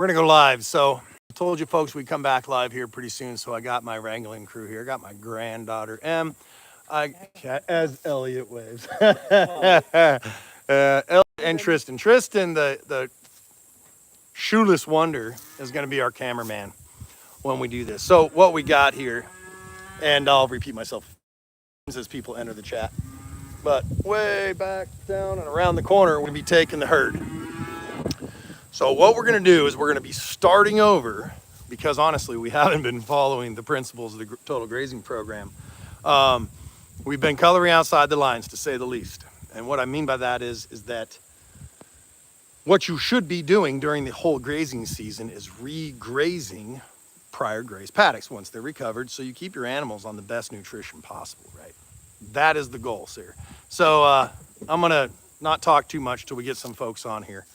We're gonna go live. So I told you folks we'd come back live here pretty soon. So I got my wrangling crew here. I got my granddaughter M. As Elliot waves. Elliot and Tristan. Tristan, the shoeless wonder, is gonna be our cameraman when we do this. So what we got here, and I'll repeat myself as people enter the chat. But way back down and around the corner, we're gonna be taking the herd. So what we're gonna do is we're gonna be starting over, because honestly, we haven't been following the principles of the Total Grazing Program. We've been coloring outside the lines, to say the least. And what I mean by that is that what you should be doing during the whole grazing season is regrazing prior grazed paddocks once they're recovered, so you keep your animals on the best nutrition possible, right? That is the goal, sir. So I'm gonna not talk too much till we get some folks on here.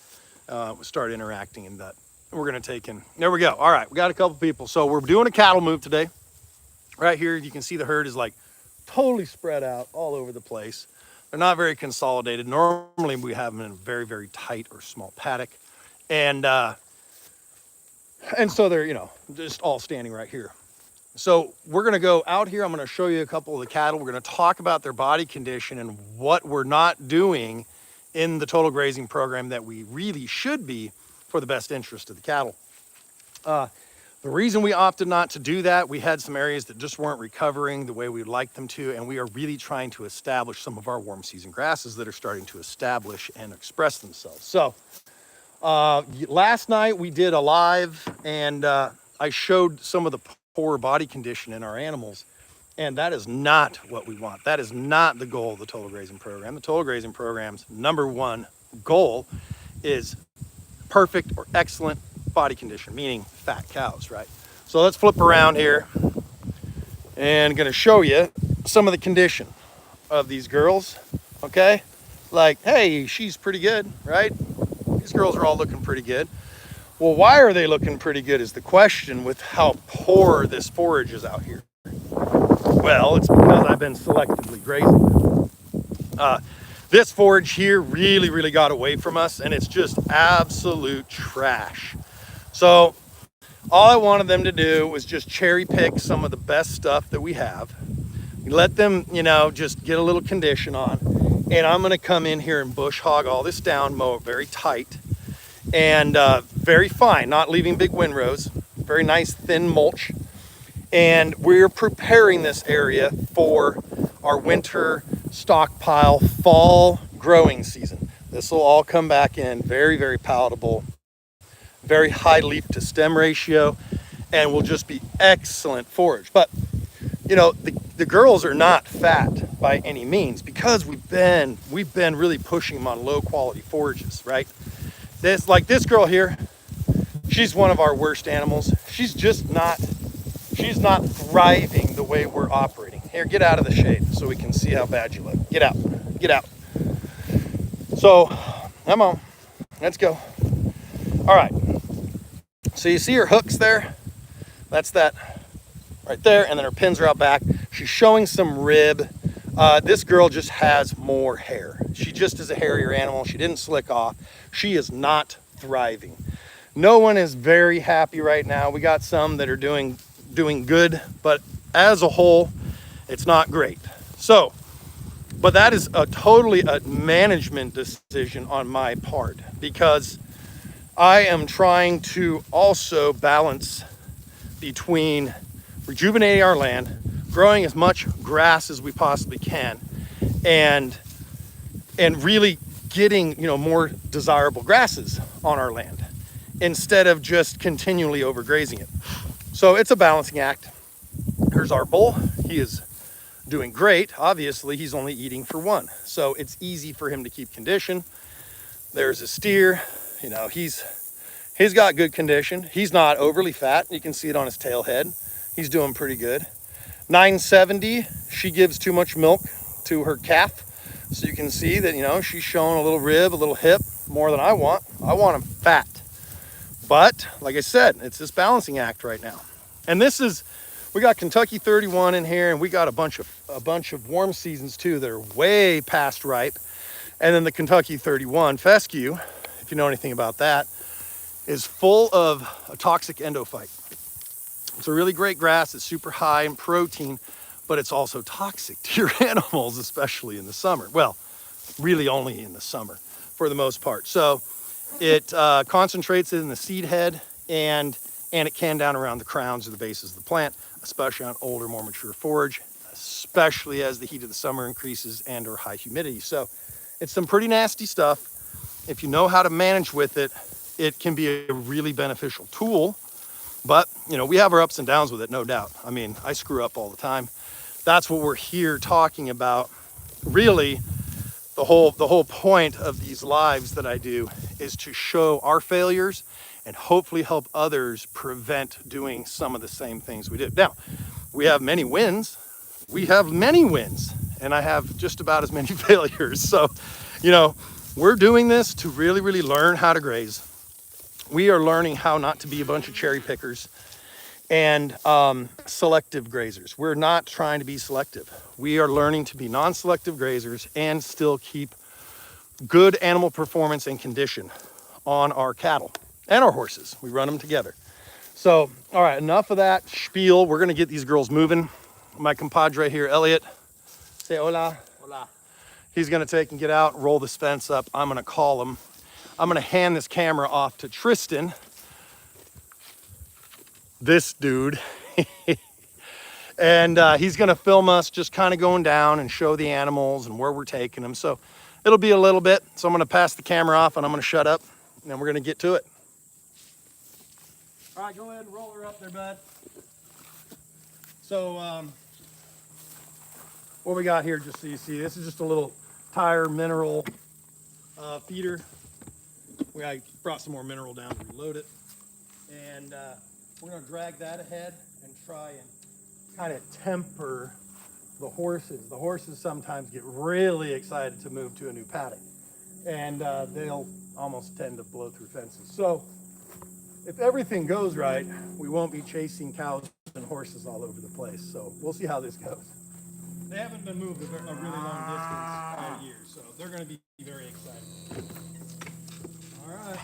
We'll start interacting, and that we're gonna take in. There we go. All right, we got a couple people. So we're doing a cattle move today. Right here, you can see the herd is like totally spread out all over the place. They're not very consolidated. Normally we have them in a very, very tight or small paddock. And so they're, just all standing right here. So we're gonna go out here. I'm gonna show you a couple of the cattle. We're gonna talk about their body condition and what we're not doing in the Total Grazing Program that we really should be for the best interest of the cattle. The reason we opted not to do that, we had some areas that just weren't recovering the way we'd like them to, and we are really trying to establish some of our warm season grasses that are starting to establish and express themselves. So last night we did a live, and I showed some of the poor body condition in our animals. And that is not what we want. That is not the goal of the Total Grazing Program. The Total Grazing Program's number one goal is perfect or excellent body condition, meaning fat cows, right? So let's flip around here and gonna show you some of the condition of these girls, okay? Like, hey, she's pretty good, right? These girls are all looking pretty good. Well, why are they looking pretty good is the question with how poor this forage is out here. Well, it's because I've been selectively grazing. This forage here really got away from us, and it's just absolute trash. So all I wanted them to do was just cherry pick some of the best stuff that we have. Let them, just get a little condition on. And I'm gonna come in here and bush hog all this down, mow it very tight and very fine, not leaving big windrows, very nice thin mulch. And we're preparing this area for our winter stockpile fall growing season. This will all come back in very palatable, very high leaf to stem ratio, and will just be excellent forage. But the girls are not fat by any means, because we've been really pushing them on low quality forages, right? This girl here, she's one of our worst animals. She's not thriving the way we're operating. Here, get out of the shade so we can see how bad you look. Get out. So, come on, let's go. All right, so you see her hooks there? That's that right there, and then her pins are out back. She's showing some rib. This girl just has more hair. She just is a hairier animal. She didn't slick off. She is not thriving. No one is very happy right now. We got some that are doing good, but as a whole, it's not great. So, but that is totally a management decision on my part, because I am trying to also balance between rejuvenating our land, growing as much grass as we possibly can, and really getting more desirable grasses on our land instead of just continually overgrazing it. So it's a balancing act. Here's our bull. He is doing great. Obviously, he's only eating for one, so it's easy for him to keep condition. There's a steer. He's got good condition. He's not overly fat. You can see it on his tail head. He's doing pretty good. 970, she gives too much milk to her calf. So you can see that, she's showing a little rib, a little hip, more than I want. I want him fat. But like I said, it's this balancing act right now. And we got Kentucky 31 in here, and we got a bunch of warm seasons too that are way past ripe. And then the Kentucky 31 fescue, if you know anything about that, is full of a toxic endophyte. It's a really great grass. It's super high in protein, but it's also toxic to your animals, especially in the summer. Well, really only in the summer for the most part. So it concentrates in the seed head, and it can down around the crowns or the bases of the plant, especially on older, more mature forage, especially as the heat of the summer increases and or high humidity. So it's some pretty nasty stuff. If you know how to manage with it, it can be a really beneficial tool. But, you know, we have our ups and downs with it, no doubt. I mean, I screw up all the time. That's what we're here talking about. Really, the whole point of these lives that I do is to show our failures and hopefully help others prevent doing some of the same things we did. Now, we have many wins. We have many wins, and I have just about as many failures. So, you know, we're doing this to really, really learn how to graze. We are learning how not to be a bunch of cherry pickers and selective grazers. We're not trying to be selective. We are learning to be non-selective grazers and still keep good animal performance and condition on our cattle and our horses. We run them together. So, all right, enough of that spiel. We're gonna get these girls moving. My compadre here, Elliot, say hola. Hola. He's gonna take and get out, roll this fence up. I'm gonna call him. I'm gonna hand this camera off to Tristan, this dude. And he's gonna film us just kind of going down and show the animals and where we're taking them. So it'll be a little bit. So I'm gonna pass the camera off and I'm gonna shut up and then we're gonna get to it. All right, go ahead and roll her up there, bud. So what we got here, just so you see, this is just a little tire mineral feeder. I brought some more mineral down to reload it. And we're gonna drag that ahead and try and kind of temper the horses. The horses sometimes get really excited to move to a new paddock, and they'll almost tend to blow through fences. So if everything goes right, we won't be chasing cows and horses all over the place. So we'll see how this goes. They haven't been moved a really long distance all year, so they're gonna be very excited. All right.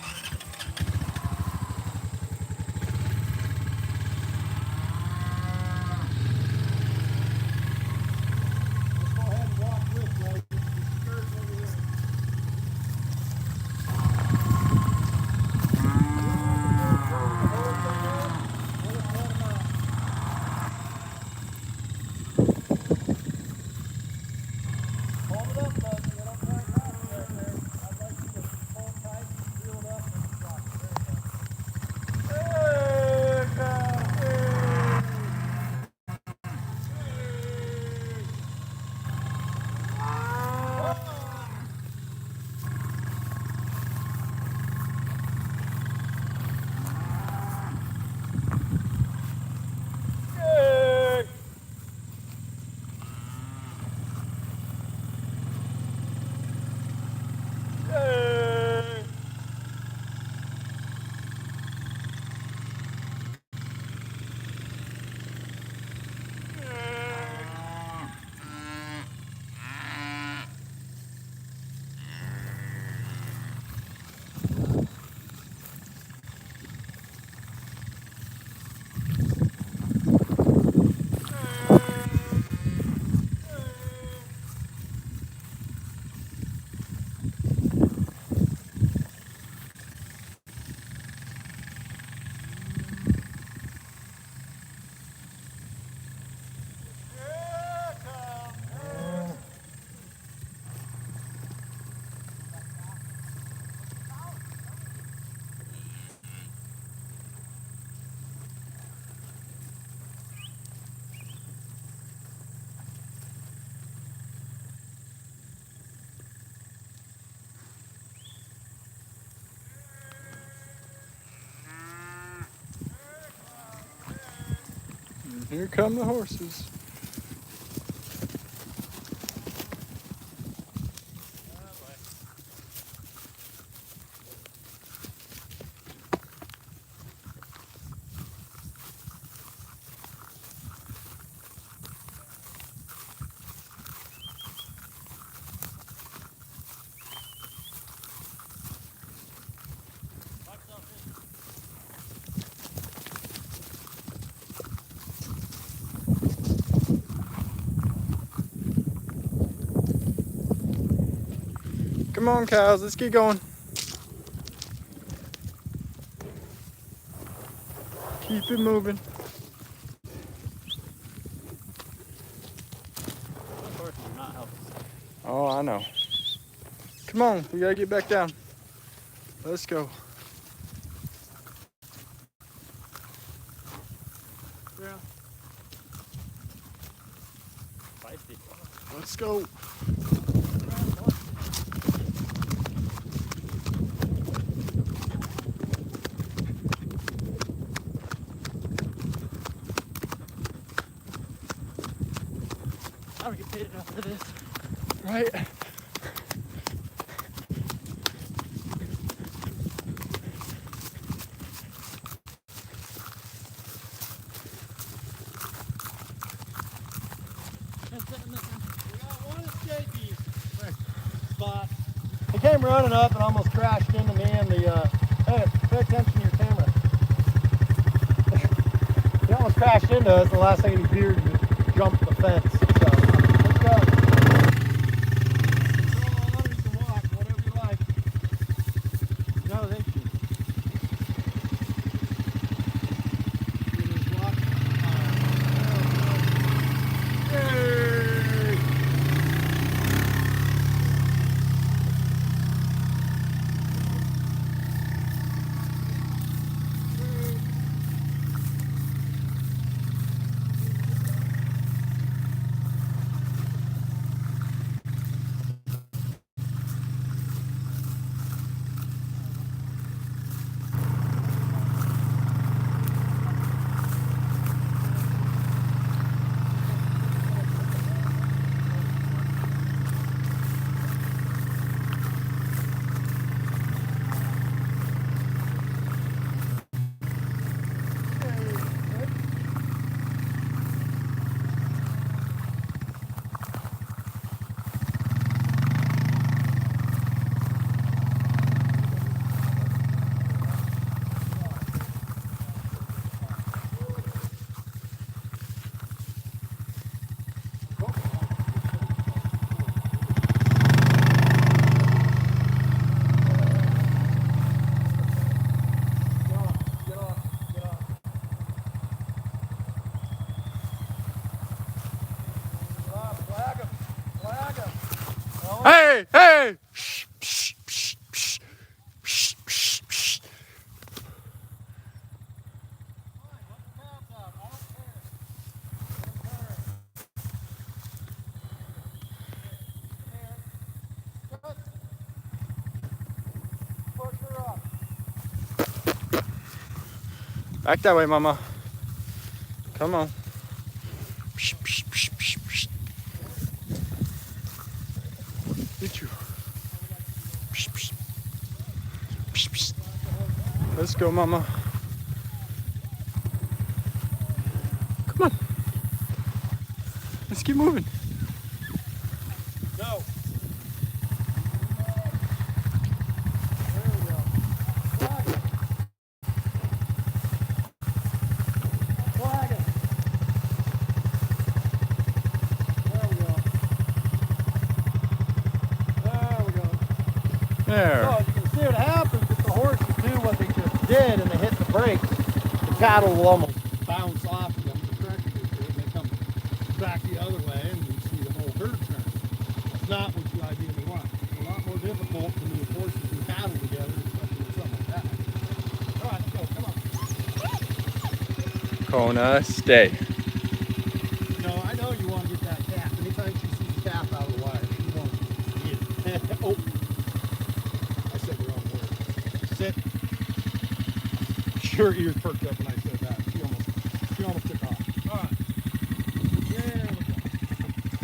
Here come the horses. Come on, cows, let's get going. Keep it moving. Oh, I know. Come on, we gotta get back down. Let's go. Yeah. Spicy. Let's go. I don't get paid enough for this. Right? We got one escapee spot. He came running up and almost crashed into me and the, hey, pay attention to your camera. He almost crashed into us and the last thing he feared was jump the fence. So, let's go. You can walk, whatever you like. No, thank you. Hey, hey! Back that way, Mama. Come on. Get you. Let's go, Mama. Come on. Let's keep moving. Go. There. So as you can see what happens if the horses do what they just did and they hit the brakes, the cattle will almost bounce off of them. The tractor just did, and they come back the other way and you see the whole herd turn. It's not what you ideally want. It's a lot more difficult to move horses and cattle together, especially with something like that. All right, let's go, come on. Kona, stay. No, I know you want to get that calf. Anytime she sees the calf out of the wire, she wants to get it. Oh. I said the wrong word. Sit. Her ears perked up when I said that. She almost took off. All right. Yeah,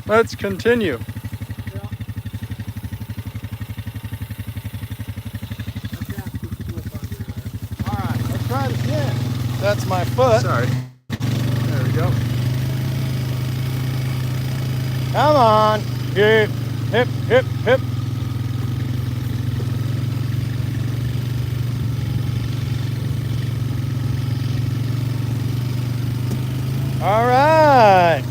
Let's continue. yeah. All right, let's try it again. That's my foot. Sorry. There we go. Come on. Hip, hip, hip, hip. All right.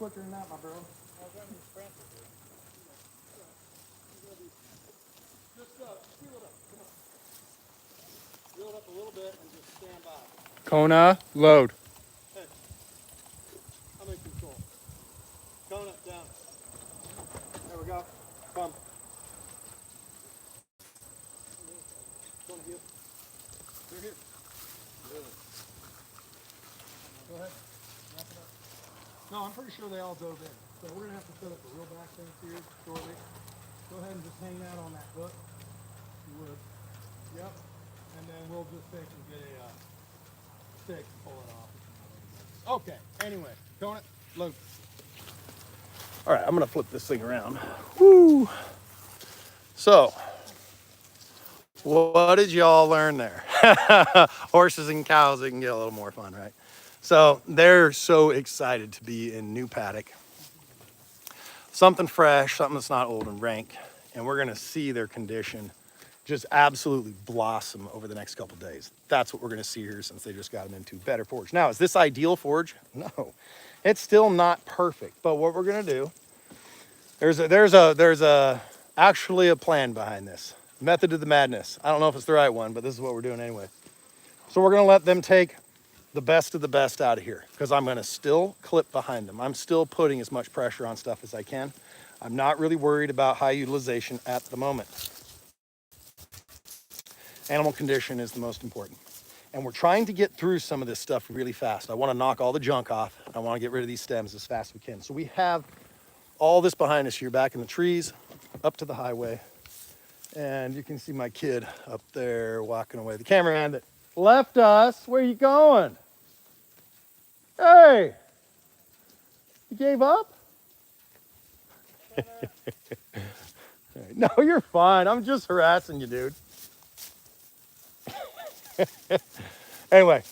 quicker than that, my bro. Just feel it up. Come on. Feel it up a little bit and just stand by. Kona, load. Hey, I'm in control. Kona, down. There we go. Come. Kona, heel. You're here. Good. Go ahead. Wrap it up. No, I'm pretty sure they all dove in. So we're going to have to set up a real back fence here shortly. Go ahead and just hang that on that hook. You would. Yep. And then we'll just take and get a stick and pull it off. Okay. Anyway, Kona, load. All right, I'm going to flip this thing around. Woo. So, what did y'all learn there? Horses and cows, they can get a little more fun, right? So they're so excited to be in new paddock. Something fresh, something that's not old and rank. And we're gonna see their condition just absolutely blossom over the next couple days. That's what we're gonna see here since they just got them into better forage. Now, is this ideal forage? No, it's still not perfect. But what we're gonna do, there's actually a plan behind this. Method of the madness. I don't know if it's the right one, but this is what we're doing anyway. So we're gonna let them take the best of the best out of here because I'm gonna still clip behind them. I'm still putting as much pressure on stuff as I can. I'm not really worried about high utilization at the moment. Animal condition is the most important. And we're trying to get through some of this stuff really fast. I wanna knock all the junk off. I wanna get rid of these stems as fast as we can. So we have all this behind us here, back in the trees, up to the highway. And you can see my kid up there walking away. The cameraman that left us, where are you going? Hey, you gave up? No, you're fine. I'm just harassing you, dude. Anyway,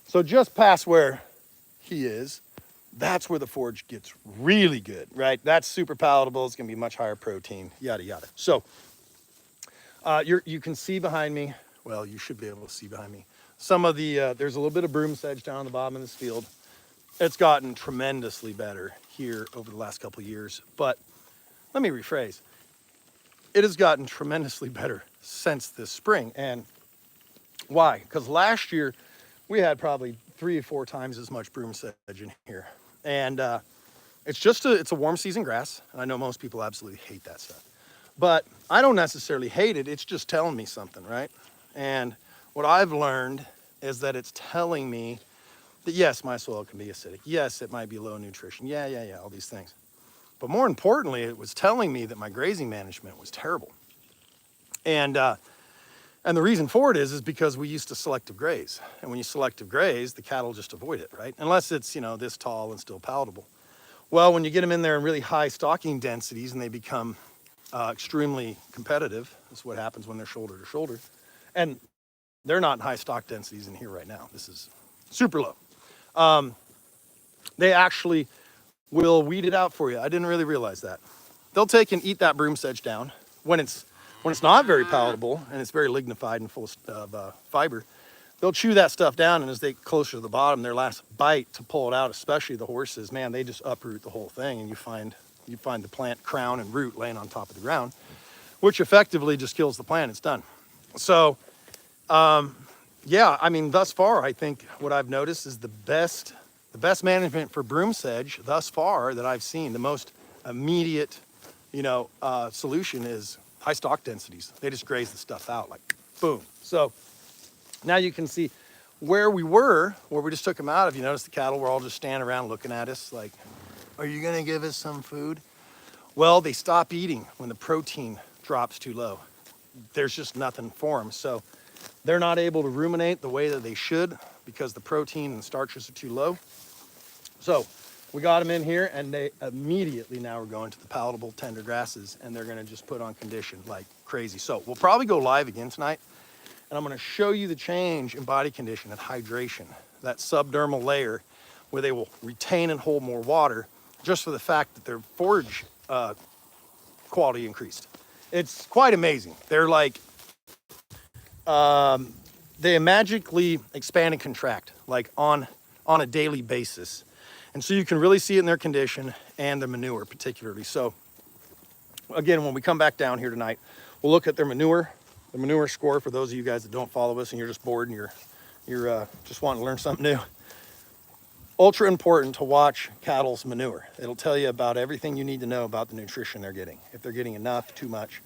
so just past where he is, that's where the forage gets really good, right? That's super palatable. It's gonna be much higher protein, yada, yada. So you can see behind me, well, you should be able to see behind me, some of the, there's a little bit of broom sedge down on the bottom of this field. It's gotten tremendously better here over the last couple of years, but let me rephrase. It has gotten tremendously better since this spring. And why? Because last year we had probably 3 or 4 times as much broom sedge in here. And it's a warm season grass. And I know most people absolutely hate that stuff, but I don't necessarily hate it. It's just telling me something, right? And what I've learned is that it's telling me that yes, my soil can be acidic. Yes, it might be low nutrition. Yeah, all these things. But more importantly, it was telling me that my grazing management was terrible. And the reason for it is because we used to selective graze. And when you selective graze, the cattle just avoid it, right? Unless it's, this tall and still palatable. Well, when you get them in there in really high stocking densities and they become extremely competitive, that's what happens when they're shoulder to shoulder. And they're not in high stock densities in here right now. This is super low. They actually will weed it out for you. I didn't really realize that. They'll take and eat that broom sedge down when it's not very palatable and it's very lignified and full of fiber. They'll chew that stuff down, and as they get closer to the bottom, their last bite to pull it out, especially the horses, man, they just uproot the whole thing, and you find the plant crown and root laying on top of the ground, which effectively just kills the plant. It's done. So, yeah, I mean, thus far, I think what I've noticed is the best management for broom sedge thus far that I've seen. The most immediate, solution is high stock densities. They just graze the stuff out, like boom. So now you can see where we just took them out. If you notice, the cattle were all just standing around looking at us like, are you gonna give us some food? Well, they stop eating when the protein drops too low. There's just nothing for them. So they're not able to ruminate the way that they should because the protein and starches are too low. So we got them in here, and they immediately now are going to the palatable tender grasses, and they're gonna just put on condition like crazy. So we'll probably go live again tonight, and I'm gonna show you the change in body condition and hydration, that subdermal layer where they will retain and hold more water just for the fact that their forage quality increased. It's quite amazing. They're like, they magically expand and contract like on a daily basis. And so you can really see it in their condition and the manure particularly. So again, when we come back down here tonight, we'll look at their manure, the manure score for those of you guys that don't follow us and you're just bored and you're just wanting to learn something new. Ultra important to watch cattle's manure. It'll tell you about everything you need to know about the nutrition they're getting, if they're getting enough, too much.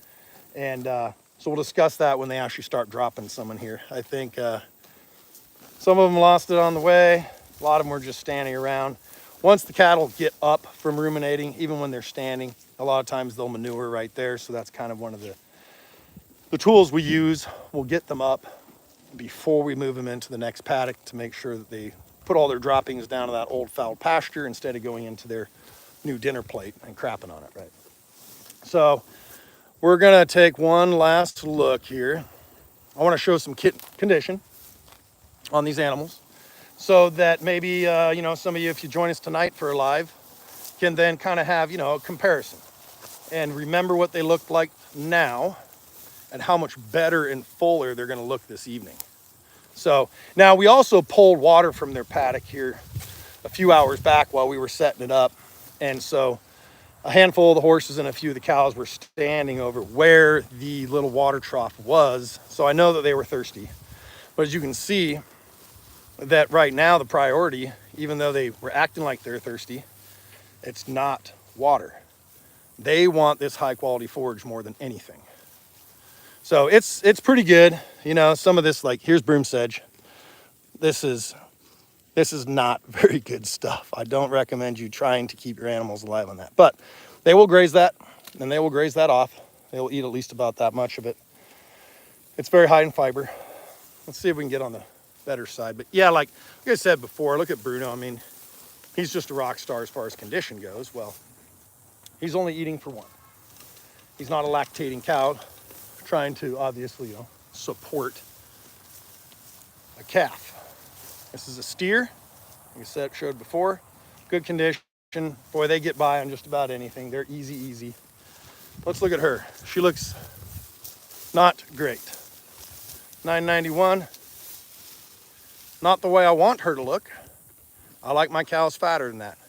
And so we'll discuss that when they actually start dropping some in here. I think some of them lost it on the way. A lot of them were just standing around. Once the cattle get up from ruminating, even when they're standing, a lot of times they'll manure right there. So that's kind of one of the tools we use. We'll get them up before we move them into the next paddock to make sure that they put all their droppings down to that old foul pasture instead of going into their new dinner plate and crapping on it, right? So we're gonna take one last look here. I wanna show some condition on these animals so that maybe, you know, some of you, if you join us tonight for a live, can then kind of have, you know, a comparison and remember what they look like now and how much better and fuller they're gonna look this evening. So now we also pulled water from their paddock here a few hours back while we were setting it up. And so a handful of the horses and a few of the cows were standing over where the little water trough was. So I know that they were thirsty. But as you can see, that right now the priority, even though they were acting like they're thirsty, it's not water. They want this high quality forage more than anything. So it's pretty good. You know, some of this, like here's broom sedge. This is not very good stuff. I don't recommend you trying to keep your animals alive on that. But they will graze that, and they will graze that off. They will eat at least about that much of it. It's very high in fiber. Let's see if we can get on the better side. But yeah, like I said before, look at Bruno. I mean, he's just a rock star as far as condition goes. Well, he's only eating for one. He's not a lactating cow trying to obviously, you know, support a calf. This is a steer. Like I said, showed before, good condition. Boy, they get by on just about anything. They're easy. Let's look at her. She looks not great. 991. Not the way I want her to look. I like my cows fatter than that.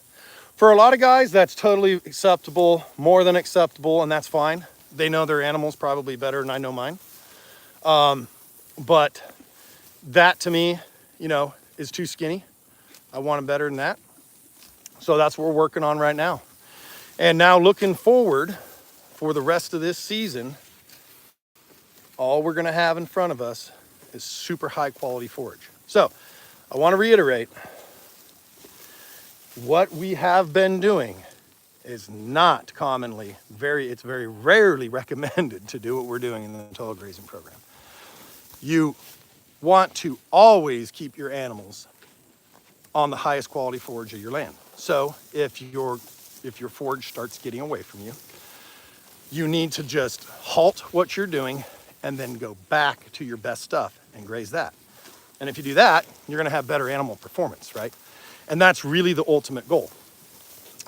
For a lot of guys, that's totally acceptable, more than acceptable, and that's fine. They know their animals probably better than I know mine. But that to me, you know, is too skinny. I want them better than that. So that's what we're working on right now. And now looking forward for the rest of this season, all we're gonna have in front of us is super high quality forage. So I wanna reiterate, what we have been doing is not commonly, it's very rarely recommended to do what we're doing in the Total Grazing Program. You want to always keep your animals on the highest quality forage of your land. So if your forage starts getting away from you, you need to just halt what you're doing and then go back to your best stuff and graze that. And if you do that, you're gonna have better animal performance, right? And that's really the ultimate goal.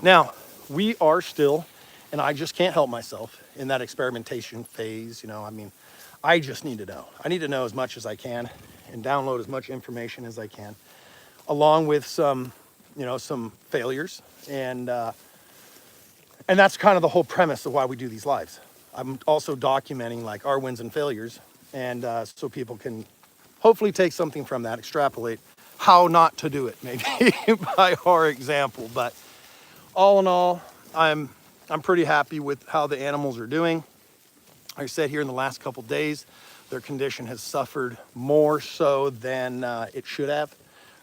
Now, we are still, and I just can't help myself, in that experimentation phase. You know, I mean, I just need to know. I need to know as much as I can and download as much information as I can, along with some, you know, some failures. And that's kind of the whole premise of why we do these lives. I'm also documenting like our wins and failures, and so people can hopefully take something from that, extrapolate how not to do it, maybe by our example. But all in all, I'm pretty happy with how the animals are doing. Like I said, here in the last couple days, their condition has suffered more so than it should have.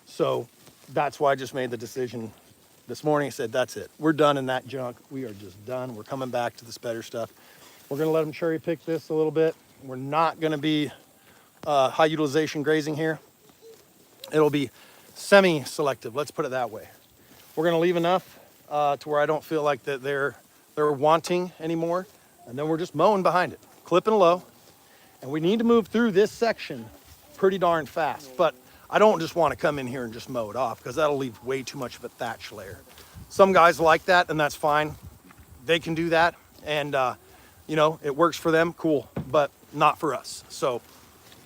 So that's why I just made the decision this morning. I said, that's it. We're done in that junk. We are just done. We're coming back to this better stuff. We're gonna let them cherry pick this a little bit. We're not gonna be high utilization grazing here. It'll be semi-selective, let's put it that way. We're gonna leave enough to where I don't feel like that they're wanting anymore. And then we're just mowing behind it, clipping low. And we need to move through this section pretty darn fast. But I don't just want to come in here and just mow it off, because that'll leave way too much of a thatch layer. Some guys like that, and that's fine. They can do that. And, you know, it works for them, cool, but not for us. So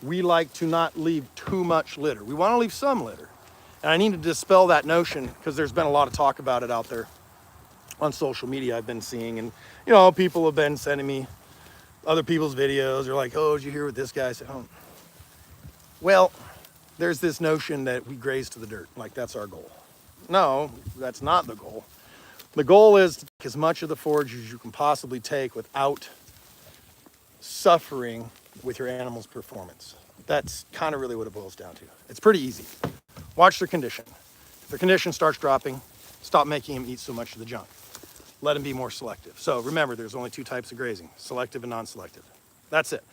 we like to not leave too much litter. We want to leave some litter. And I need to dispel that notion because there's been a lot of talk about it out there on social media I've been seeing. And, you know, people have been sending me other people's videos. They're like, oh, did you hear what this guy said? Oh. Well, there's this notion that we graze to the dirt, like that's our goal. No, that's not the goal. The goal is to take as much of the forage as you can possibly take without suffering with your animal's performance. That's kind of really what it boils down to. It's pretty easy. Watch their condition. If their condition starts dropping, stop making them eat so much of the junk. Let them be more selective. So remember, there's only 2 types of grazing, selective and non-selective. That's it.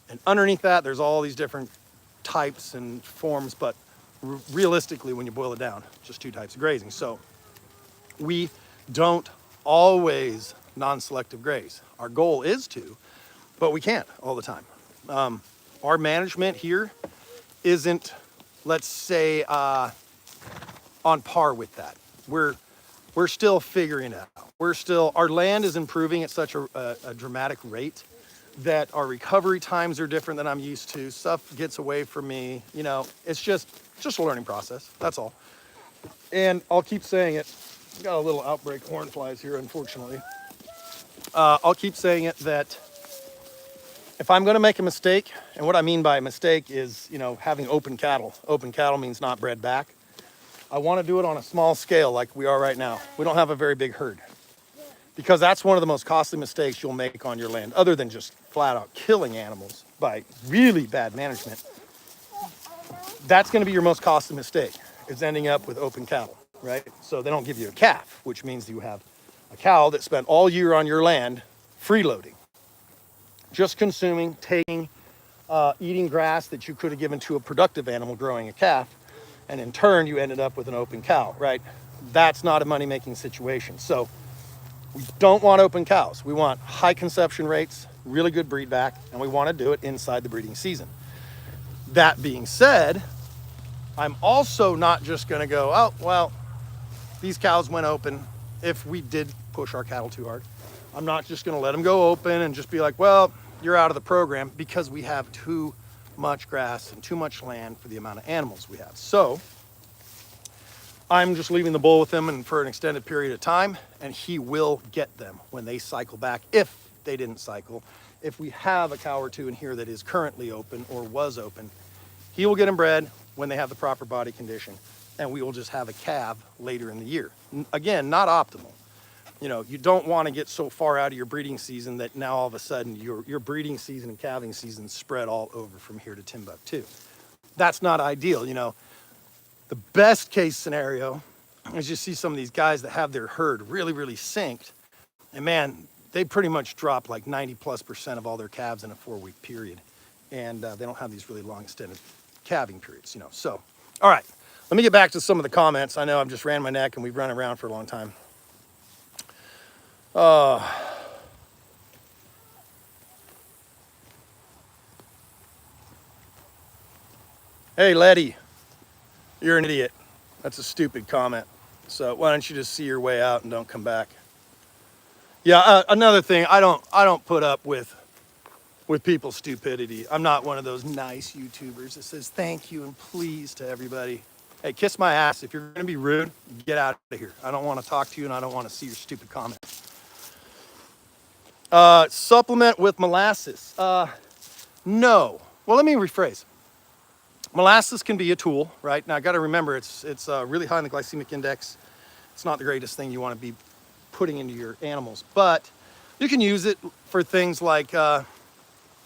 And underneath that, there's all these different types and forms, but realistically, when you boil it down, just 2 types of grazing. So we don't always non-selective graze. Our goal is to, but we can't all the time. Our management here isn't, let's say, on par with that. We're still figuring it out. Our land is improving at such a dramatic rate that our recovery times are different than I'm used to. Stuff gets away from me. You know, it's just a learning process. That's all. And I'll keep saying it. Got a little outbreak of horn flies here, unfortunately. I'll keep saying it that if I'm going to make a mistake, and what I mean by a mistake is, you know, having open cattle. Open cattle means not bred back. I want to do it on a small scale like we are right now. We don't have a very big herd. Because that's one of the most costly mistakes you'll make on your land, other than just flat out killing animals by really bad management. That's going to be your most costly mistake, is ending up with open cattle, right? So they don't give you a calf, which means you have a cow that spent all year on your land freeloading, just consuming, taking, eating grass that you could have given to a productive animal growing a calf, and in turn you ended up with an open cow, right? That's not a money-making situation. So we don't want open cows. We want high conception rates, really good breed back, and we want to do it inside the breeding season. That being said, I'm also not just going to go, oh, well, these cows went open if we did push our cattle too hard. I'm not just going to let them go open and just be like, well, you're out of the program, because we have too much grass and too much land for the amount of animals we have. So I'm just leaving the bull with him and for an extended period of time, and he will get them when they cycle back, if they didn't cycle. If we have a cow or 2 in here that is currently open or was open, he will get them bred when they have the proper body condition, and we will just have a calf later in the year. Again, not optimal. You know, you don't want to get so far out of your breeding season that now all of a sudden your breeding season and calving season spread all over from here to Timbuktu. That's not ideal. You know, the best case scenario is you see some of these guys that have their herd really, really synced, and man, they pretty much drop like 90+% of all their calves in a 4-week period, and they don't have these really long extended calving periods, you know. So, all right, let me get back to some of the comments. I know I've just ran my neck and we've run around for a long time. Hey, Letty, you're an idiot. That's a stupid comment. So why don't you just see your way out and don't come back? Yeah, another thing, I don't put up with people's stupidity. I'm not one of those nice YouTubers that says thank you and please to everybody. Hey, kiss my ass. If you're gonna be rude, get out of here. I don't want to talk to you and I don't want to see your stupid comments. Supplement with molasses. No. Well, let me rephrase. Molasses can be a tool, right? Now I got to remember it's really high in the glycemic index. It's not the greatest thing you want to be putting into your animals, but you can use it for things like,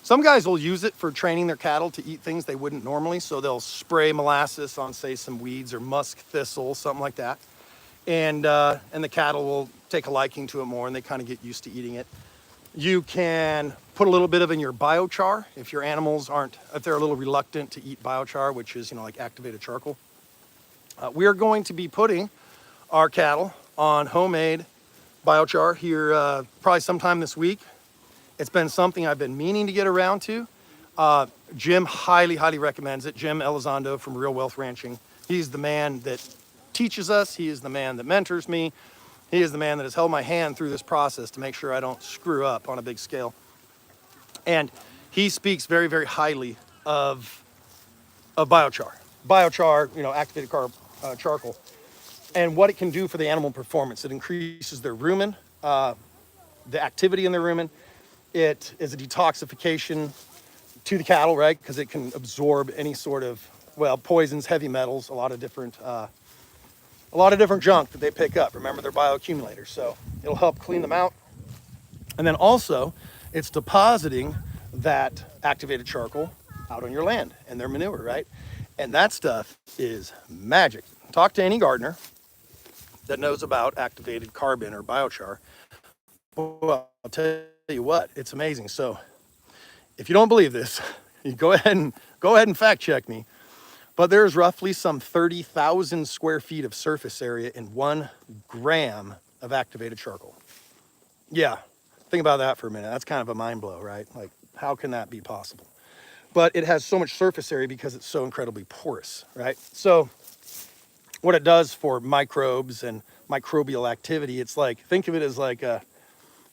some guys will use it for training their cattle to eat things they wouldn't normally. So they'll spray molasses on, say, some weeds or musk thistle, something like that. And the cattle will take a liking to it more and they kind of get used to eating it. You can put a little bit of in your biochar if your animals if they're a little reluctant to eat biochar, which is, you know, like activated charcoal. We are going to be putting our cattle on homemade biochar here probably sometime this week. It's been something I've been meaning to get around to. Jim highly recommends it. Jim Elizondo from Real Wealth Ranching. He's the man that teaches us. He is the man that mentors me. He is the man that has held my hand through this process to make sure I don't screw up on a big scale. And he speaks very highly of biochar. Biochar, you know, activated charcoal. And what it can do for the animal performance, it increases their rumen, the activity in their rumen. It is a detoxification to the cattle, right? Because it can absorb any sort of, well, poisons, heavy metals, a lot of different junk that they pick up. Remember, they're bioaccumulators, so it'll help clean them out. And then also, it's depositing that activated charcoal out on your land and their manure, right? And that stuff is magic. Talk to any gardener that knows about activated carbon or biochar. Well, I'll tell you what, it's amazing. So if you don't believe this, you go ahead and fact check me. But there's roughly some 30,000 square feet of surface area in 1 gram of activated charcoal. Yeah, think about that for a minute. That's kind of a mind blow, right? Like, how can that be possible? But it has so much surface area because it's so incredibly porous, right? So what it does for microbes and microbial activity, it's like, think of it as like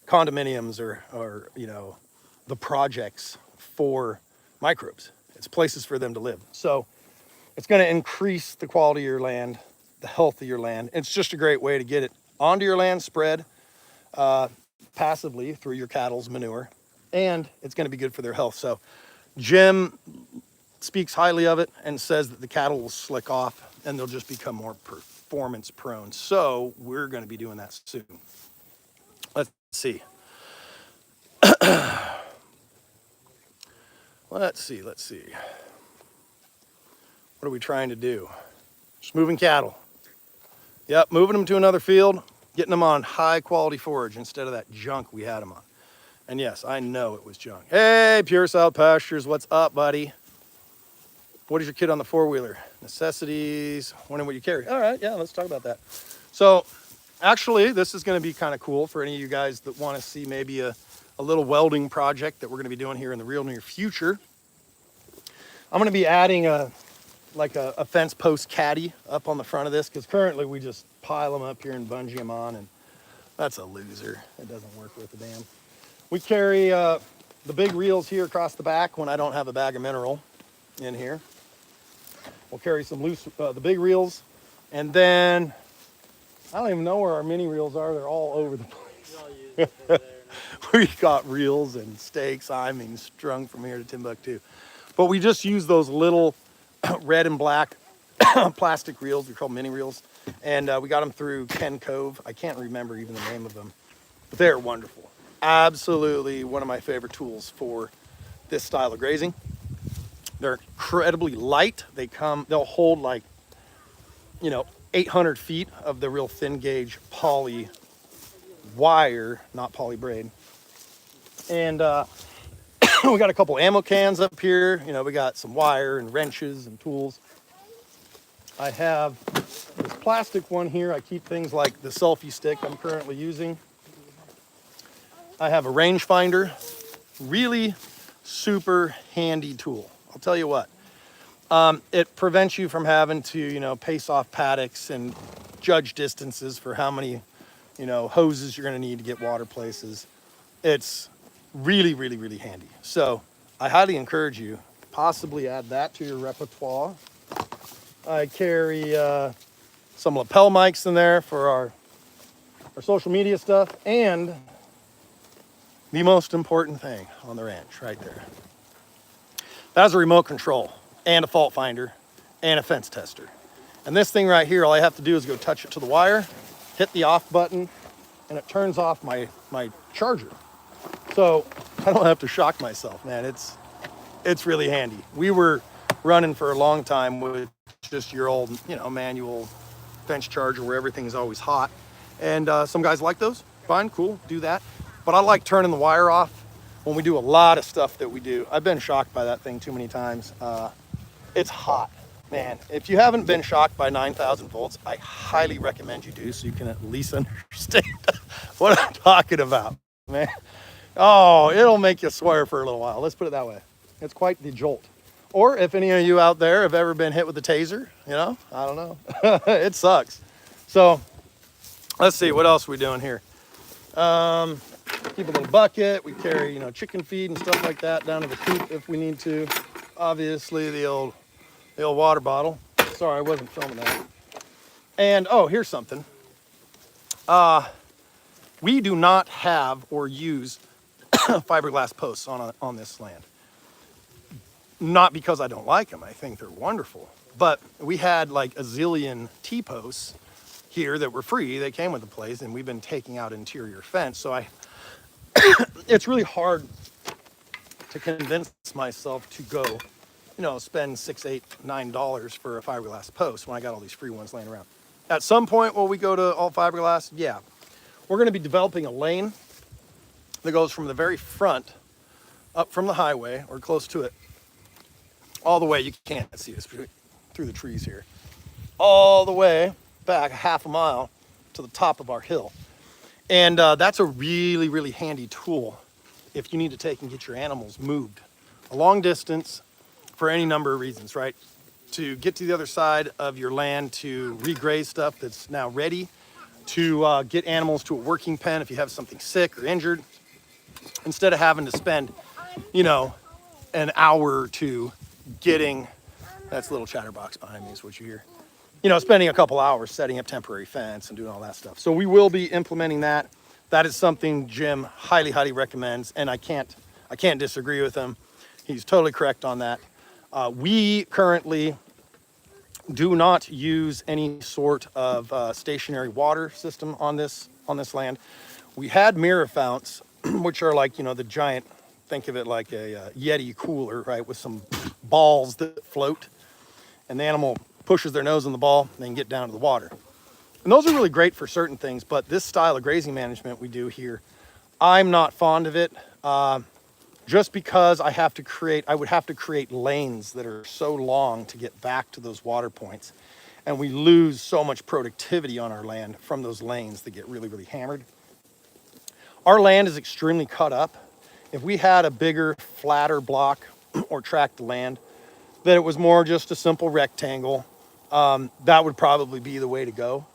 condominiums or you know, the projects for microbes. It's places for them to live. So it's going to increase the quality of your land, the health of your land. It's just a great way to get it onto your land, spread passively through your cattle's manure, and it's going to be good for their health. So Jim speaks highly of it and says that the cattle will slick off and they'll just become more performance prone. So we're going to be doing that soon. Let's see. Let's see. What are we trying to do? Just moving cattle. Yep, moving them to another field, getting them on high quality forage instead of that junk we had them on. And yes, I know it was junk. Hey, Pure South Pastures, what's up, buddy? What is your kit on the four-wheeler? Necessities, wondering what you carry. All right, yeah, let's talk about that. So actually, this is gonna be kind of cool for any of you guys that wanna see maybe a little welding project that we're gonna be doing here in the real near future. I'm gonna be adding a fence post caddy up on the front of this, because currently we just pile them up here and bungee them on, and that's a loser. It doesn't work worth a damn. We carry the big reels here across the back when I don't have a bag of mineral in here. We'll carry some loose, the big reels, and then I don't even know where our mini reels are. They're all over the place. We got reels and stakes, I mean, strung from here to Timbuktu. But we just use those little red and black plastic reels. They're called mini reels. And we got them through Ken Cove. I can't remember even the name of them, but they're wonderful. Absolutely one of my favorite tools for this style of grazing. They're incredibly light. They'll hold like, 800 feet of the real thin gauge poly wire, not poly braid. And we got a couple ammo cans up here. We got some wire and wrenches and tools. I have this plastic one here. I keep things like the selfie stick I'm currently using. I have a rangefinder, really super handy tool. I'll tell you what, it prevents you from having to, pace off paddocks and judge distances for how many, hoses you're gonna need to get water places. It's really, really, really handy. So I highly encourage you to possibly add that to your repertoire. I carry some lapel mics in there for our social media stuff, and the most important thing on the ranch right there. That's a remote control and a fault finder and a fence tester. And this thing right here, all I have to do is go touch it to the wire, hit the off button, and it turns off my charger. So I don't have to shock myself, man. It's really handy. We were running for a long time with just your old, manual fence charger where everything's always hot. And some guys like those. Fine, cool, do that. But I like turning the wire off when we do a lot of stuff that we do. I've been shocked by that thing too many times. It's hot, man. If you haven't been shocked by 9,000 volts, I highly recommend you do, so you can at least understand what I'm talking about, man. Oh, it'll make you swear for a little while. Let's put it that way. It's quite the jolt. Or if any of you out there have ever been hit with a taser, I don't know. It sucks. So let's see, what else are we doing here? Keep a little bucket. We carry, chicken feed and stuff like that down to the coop if we need to. Obviously the old water bottle. Sorry, I wasn't filming that. And oh, here's something. We do not have or use fiberglass posts on this land. Not because I don't like them, I think they're wonderful. But we had like a zillion T-posts here that were free, they came with the place, and we've been taking out interior fence. So it's really hard to convince myself to go, spend $6, $8, $9 for a fiberglass post when I got all these free ones laying around. At some point, will we go to all fiberglass? Yeah. We're gonna be developing a lane that goes from the very front up from the highway or close to it, all the way, you can't see us through the trees here, all the way back half a mile to the top of our hill. And that's a really, really handy tool if you need to take and get your animals moved a long distance for any number of reasons, right? To get to the other side of your land, to regraze stuff that's now ready, to get animals to a working pen if you have something sick or injured, instead of having to spend, an hour or two getting, that's a little chatterbox behind me is what you hear, spending a couple hours setting up temporary fence and doing all that stuff. So we will be implementing that. That is something Jim highly, highly recommends, and I can't disagree with him. He's totally correct on that. We currently do not use any sort of stationary water system on this land. We had mirror founts, which are like, the giant, think of it like a Yeti cooler, right, with some balls that float, and the animal pushes their nose in the ball and then get down to the water. And those are really great for certain things, but this style of grazing management we do here, I'm not fond of it, just because I would have to create lanes that are so long to get back to those water points. And we lose so much productivity on our land from those lanes that get really, really hammered. Our land is extremely cut up. If we had a bigger, flatter block or tract of land, that it was more just a simple rectangle, that would probably be the way to go.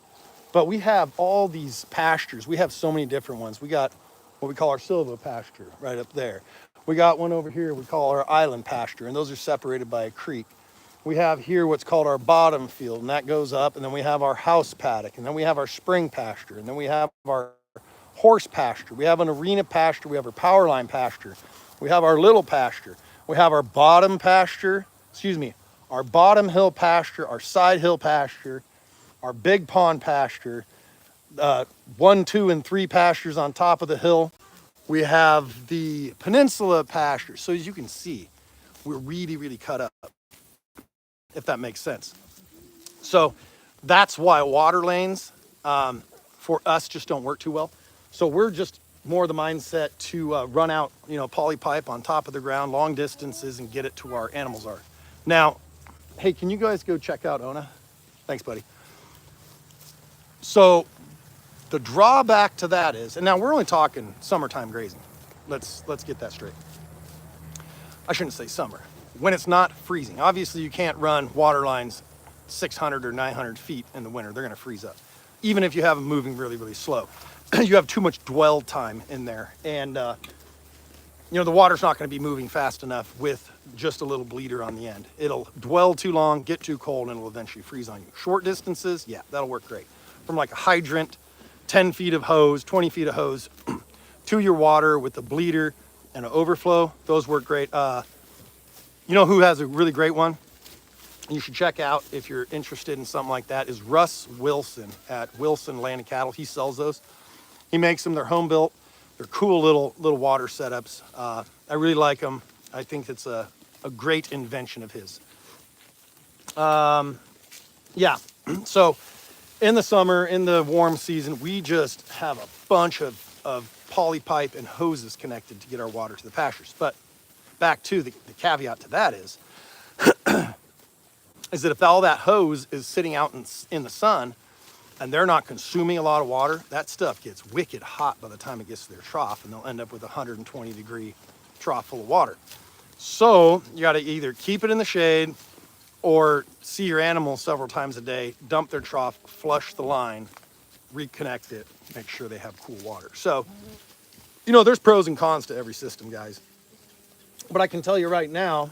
But we have all these pastures. We have so many different ones. We got what we call our silva pasture right up there. We got one over here we call our island pasture, and those are separated by a creek. We have here what's called our bottom field, and that goes up, and then we have our house paddock, and then we have our spring pasture, and then we have our horse pasture. We have an arena pasture. We have our power line pasture. We have our little pasture. We have our bottom pasture, our bottom hill pasture, our side hill pasture, our big pond pasture, 1, 2, and 3 pastures on top of the hill. We have the peninsula pasture. So as you can see, we're really, really cut up, if that makes sense. So that's why water lanes for us just don't work too well. So we're just more the mindset to run out, poly pipe on top of the ground, long distances, and get it to where our animals are. Now, hey, can you guys go check out Ona? Thanks, buddy. So the drawback to that is, and now we're only talking summertime grazing. Let's get that straight. I shouldn't say summer. When it's not freezing. Obviously, you can't run water lines 600 or 900 feet in the winter. They're going to freeze up. Even if you have them moving really, really slow. You have too much dwell time in there. And, the water's not going to be moving fast enough with just a little bleeder on the end. It'll dwell too long, get too cold, and it'll eventually freeze on you. Short distances, yeah, that'll work great. From like a hydrant, 10 feet of hose, 20 feet of hose to your water with a bleeder and an overflow, those work great. You know who has a really great one? You should check out if you're interested in something like that, is Russ Wilson at Wilson Land and Cattle. He sells those. He makes them, they're home built. They're cool little water setups. I really like them. I think it's a great invention of his. Yeah, so in the summer, in the warm season, we just have a bunch of poly pipe and hoses connected to get our water to the pastures. But back to the caveat to that is that if all that hose is sitting out in the sun and they're not consuming a lot of water, that stuff gets wicked hot by the time it gets to their trough, and they'll end up with a 120-degree trough full of water. So you got to either keep it in the shade or see your animals several times a day, dump their trough, flush the line, reconnect it, make sure they have cool water. So, there's pros and cons to every system, guys. But I can tell you right now,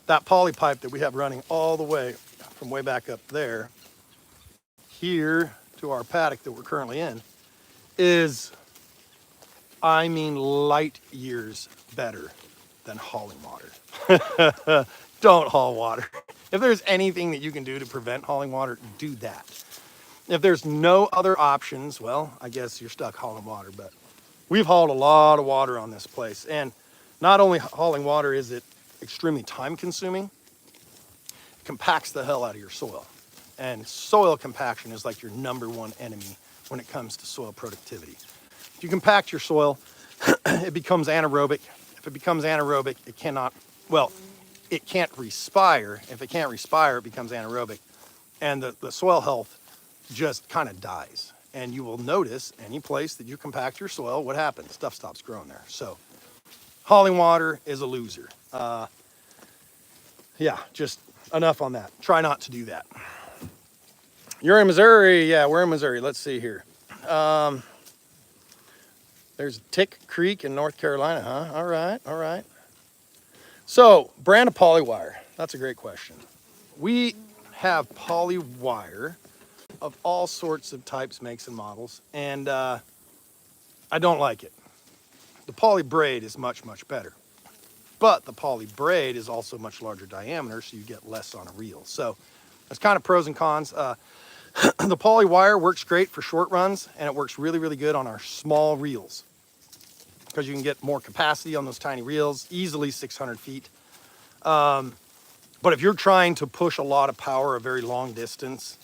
that poly pipe that we have running all the way from way back up there, here to our paddock that we're currently in is, I mean, light years better than hauling water. Don't haul water. If there's anything that you can do to prevent hauling water, do that. If there's no other options, well, I guess you're stuck hauling water, but we've hauled a lot of water on this place. And not only hauling water is it extremely time consuming, it compacts the hell out of your soil. And soil compaction is like your #1 enemy when it comes to soil productivity. If you compact your soil, it becomes anaerobic. If it becomes anaerobic, it cannot, well, it can't respire. If it can't respire, it becomes anaerobic. And the soil health just kind of dies. And you will notice any place that you compact your soil, what happens? Stuff stops growing there. So hauling water is a loser. Yeah, just enough on that. Try not to do that. You're in Missouri? Yeah, we're in Missouri. Let's see here. There's Tick Creek in North Carolina, huh? All right, all right. So, brand of polywire. That's a great question. We have polywire of all sorts of types, makes, and models, and I don't like it. The poly braid is much, much better. But the poly braid is also much larger diameter, so you get less on a reel. So, there's kind of pros and cons. The poly wire works great for short runs, and it works really, really good on our small reels because you can get more capacity on those tiny reels, easily 600 feet. But if you're trying to push a lot of power a very long distance,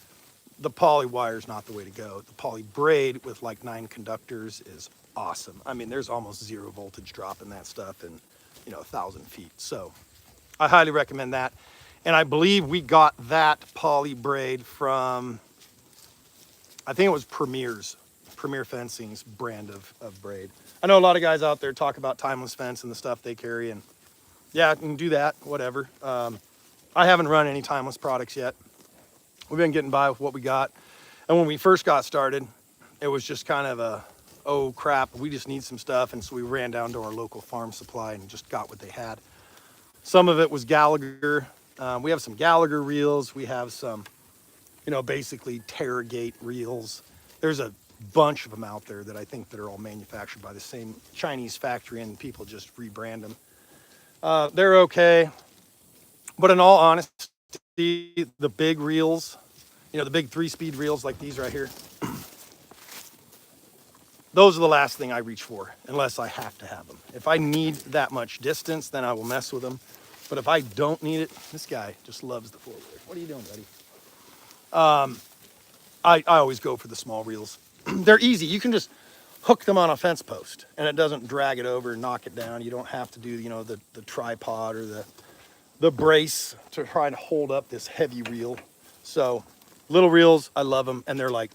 the poly wire is not the way to go. The poly braid with like 9 conductors is awesome. I mean, there's almost 0 voltage drop in that stuff in, 1,000 feet. So I highly recommend that. And I believe we got that poly braid from, I think it was Premier Fencing's brand of braid. I know a lot of guys out there talk about Timeless Fence and the stuff they carry, and yeah, I can do that, whatever. I haven't run any Timeless products yet. We've been getting by with what we got. And when we first got started, it was just kind of a, oh crap, we just need some stuff. And so we ran down to our local farm supply and just got what they had. Some of it was Gallagher. We have some Gallagher reels. We have some, basically Terragate reels. There's a bunch of them out there that I think that are all manufactured by the same Chinese factory, and people just rebrand them. They're okay. But in all honesty, the big reels, the big 3-speed reels like these right here, those are the last thing I reach for unless I have to have them. If I need that much distance, then I will mess with them. But if I don't need it, this guy just loves the 4-wheeler. What are you doing, buddy? I always go for the small reels. They're easy. You can just hook them on a fence post and it doesn't drag it over and knock it down. You don't have to do, the tripod or the brace to try to hold up this heavy reel. So little reels, I love them. And I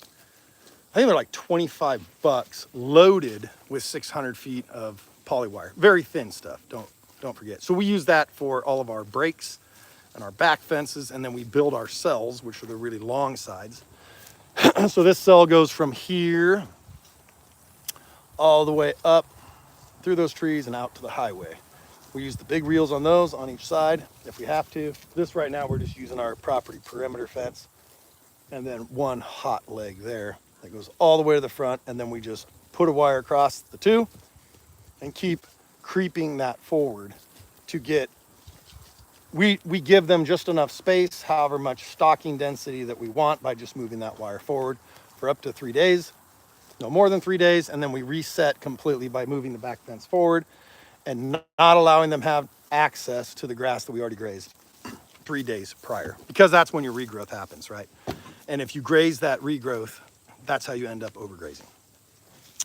think they're like $25 loaded with 600 feet of polywire. Very thin stuff, don't forget. So we use that for all of our breaks and our back fences, and then we build our cells, which are the really long sides. So this cell goes from here all the way up through those trees and out to the highway. We use the big reels on those on each side if we have to. This right now, we're just using our property perimeter fence, and then one hot leg there that goes all the way to the front, and then we just put a wire across the two and keep creeping that forward to get, we give them just enough space, however much stocking density that we want, by just moving that wire forward for up to 3 days, no more than 3 days, and then we reset completely by moving the back fence forward and not allowing them have access to the grass that we already grazed 3 days prior, because that's when your regrowth happens, right? And if you graze that regrowth, that's how you end up overgrazing.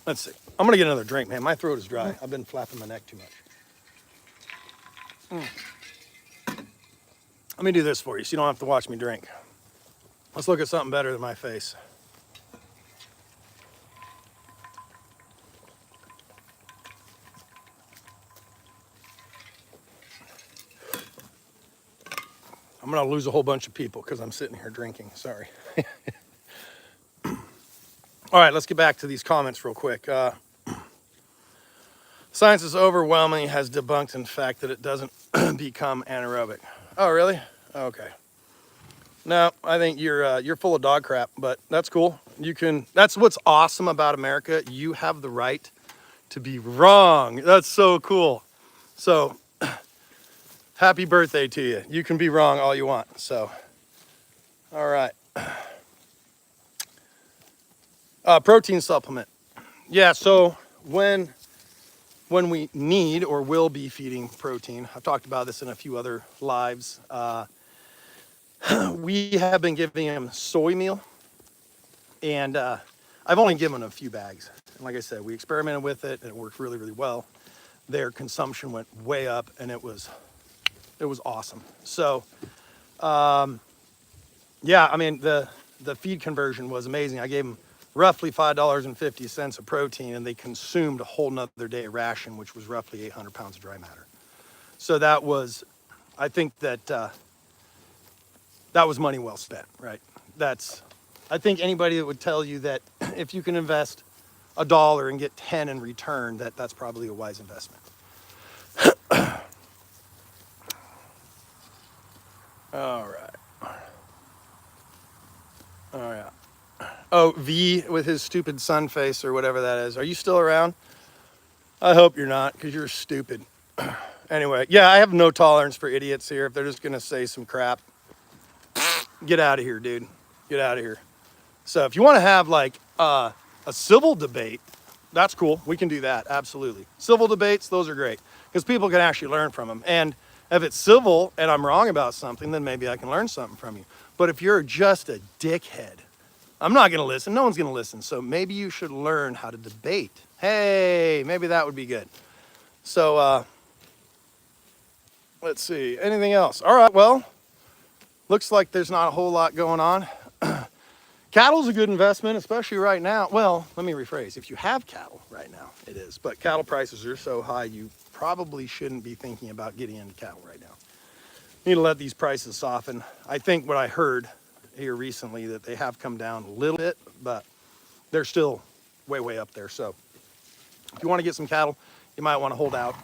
Let's see. I'm gonna get another drink, man. My throat is dry. I've been flapping my neck too much. Let me do this for you so you don't have to watch me drink. Let's look at something better than my face. I'm gonna lose a whole bunch of people because I'm sitting here drinking, sorry. All right, let's get back to these comments real quick. Science is overwhelming, has debunked in fact that it doesn't become anaerobic. Oh, really? Okay. No, I think you're full of dog crap, but that's cool. You can. That's what's awesome about America. You have the right to be wrong. That's so cool. So, happy birthday to you. You can be wrong all you want. So, all right. Protein supplement. Yeah. So when we need or will be feeding protein, I've talked about this in a few other lives. We have been giving him soy meal, and I've only given a few bags. And like I said, we experimented with it, and it worked really, really well. Their consumption went way up, and it was awesome. So, yeah, I mean the feed conversion was amazing. I gave them roughly $5.50 of protein, and they consumed a whole nother day ration, which was roughly 800 pounds of dry matter. So that was, I think that that was money well spent, right? I think anybody that would tell you that if you can invest $1 and get 10 in return, that's probably a wise investment. All right. All right. Oh, V with his stupid sun face or whatever that is. Are you still around? I hope you're not, because you're stupid. Anyway, yeah, I have no tolerance for idiots here. If they're just going to say some crap, get out of here, dude. Get out of here. So if you want to have like a civil debate, that's cool. We can do that. Absolutely. Civil debates, those are great because people can actually learn from them. And if it's civil and I'm wrong about something, then maybe I can learn something from you. But if you're just a dickhead, I'm not going to listen. No one's going to listen. So maybe you should learn how to debate. Hey, maybe that would be good. So let's see. Anything else? All right. Well, looks like there's not a whole lot going on. Cattle's a good investment, especially right now. Well, let me rephrase. If you have cattle right now, it is. But cattle prices are so high, you probably shouldn't be thinking about getting into cattle right now. You need to let these prices soften. I think what I heard here recently that they have come down a little bit, but they're still way, way up there. So if you want to get some cattle, you might want to hold out.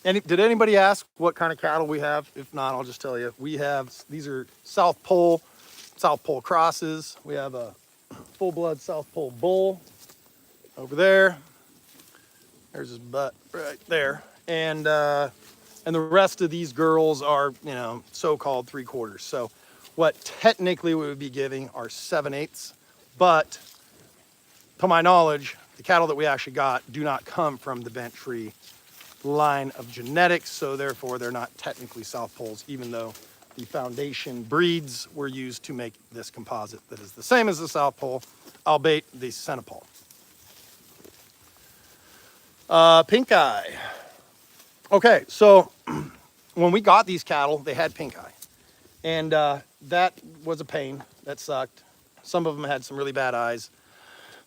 Did anybody ask what kind of cattle we have? If not, I'll just tell you. We have, these are South Pole crosses. We have a full-blood South Pole bull over there. There's his butt right there. And the rest of these girls are, so-called 3/4. So what technically we would be giving are 7/8. But to my knowledge, the cattle that we actually got do not come from the Bent Tree line of genetics. So therefore, they're not technically South Poles, even though the foundation breeds were used to make this composite that is the same as the South Pole, albeit the Centipole. Pink eye. Okay, so when we got these cattle, they had pink eye. And that was a pain. That sucked. Some of them had some really bad eyes.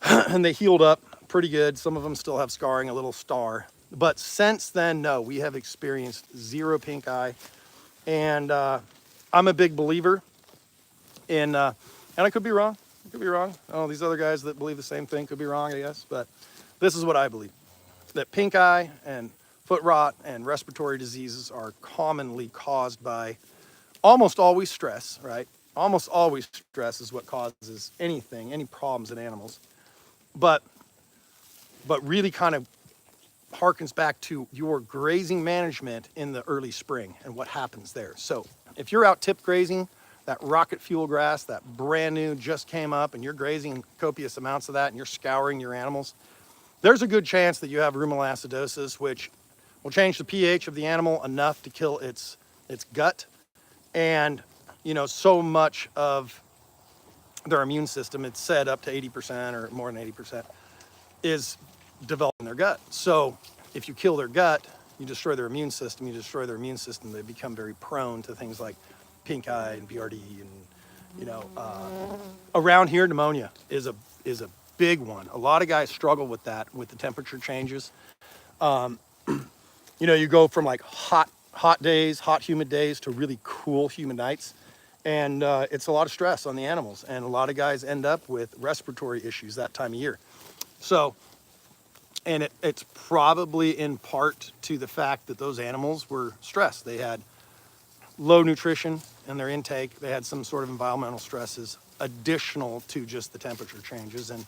And they healed up pretty good. Some of them still have scarring, a little star. But since then, no, we have experienced zero pink eye. And I'm a big believer in, and I could be wrong. I could be wrong. Oh, these other guys that believe the same thing could be wrong, I guess. But this is what I believe. That pink eye and foot rot and respiratory diseases are commonly caused by almost always stress, right? Almost always stress is what causes anything, any problems in animals. But really kind of harkens back to your grazing management in the early spring and what happens there. So if you're out tip grazing, that rocket fuel grass, that brand new just came up, and you're grazing copious amounts of that and you're scouring your animals, there's a good chance that you have ruminal acidosis, which will change the pH of the animal enough to kill its gut. And, so much of their immune system, it's said up to 80% or more than 80%, is developing their gut. So if you kill their gut, you destroy their immune system. You destroy their immune system, they become very prone to things like pink eye and BRD. And, around here, pneumonia is a big one. A lot of guys struggle with that, with the temperature changes. You go from like hot days, hot humid days to really cool humid nights. And it's a lot of stress on the animals. And a lot of guys end up with respiratory issues that time of year. So, and it's probably in part to the fact that those animals were stressed. They had low nutrition in their intake. They had some sort of environmental stresses additional to just the temperature changes, and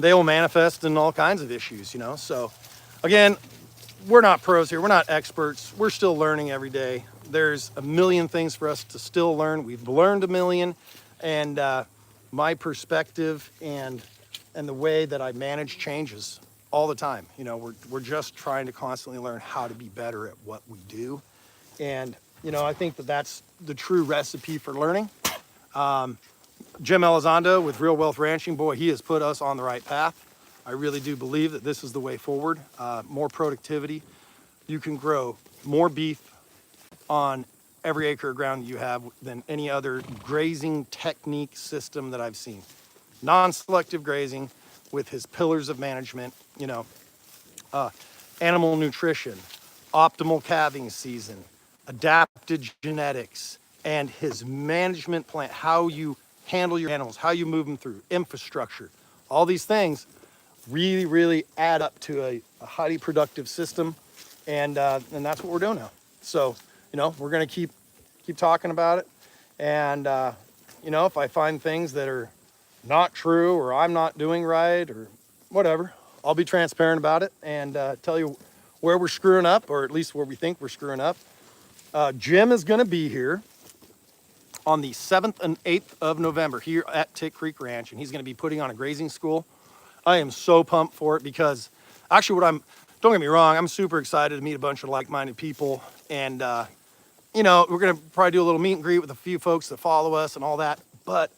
they will manifest in all kinds of issues, you know. So again, we're not pros here. We're not experts. We're still learning every day. There's a million things for us to still learn. We've learned a million, and my perspective and the way that I manage changes all the time. You know, we're just trying to constantly learn how to be better at what we do. And, you know, I think that that's the true recipe for learning. Jim Elizondo with Real Wealth Ranching, boy, he has put us on the right path. I really do believe that this is the way forward. More productivity. You can grow more beef on every acre of ground you have than any other grazing technique system that I've seen. Non-selective grazing with his pillars of management, you know, animal nutrition, optimal calving season, adapted genetics, and his management plan, how you handle your animals, how you move them through, infrastructure. All these things really, really add up to a highly productive system, and that's what we're doing now. So, you know, we're gonna keep talking about it, and you know, if I find things that are not true or I'm not doing right or whatever, I'll be transparent about it and tell you where we're screwing up, or at least where we think we're screwing up. Jim is gonna be here on the 7th and 8th of November here at Tick Creek Ranch, and he's gonna be putting on a grazing school. I am so pumped for it because actually don't get me wrong, I'm super excited to meet a bunch of like-minded people, and you know, we're gonna probably do a little meet and greet with a few folks that follow us and all that. But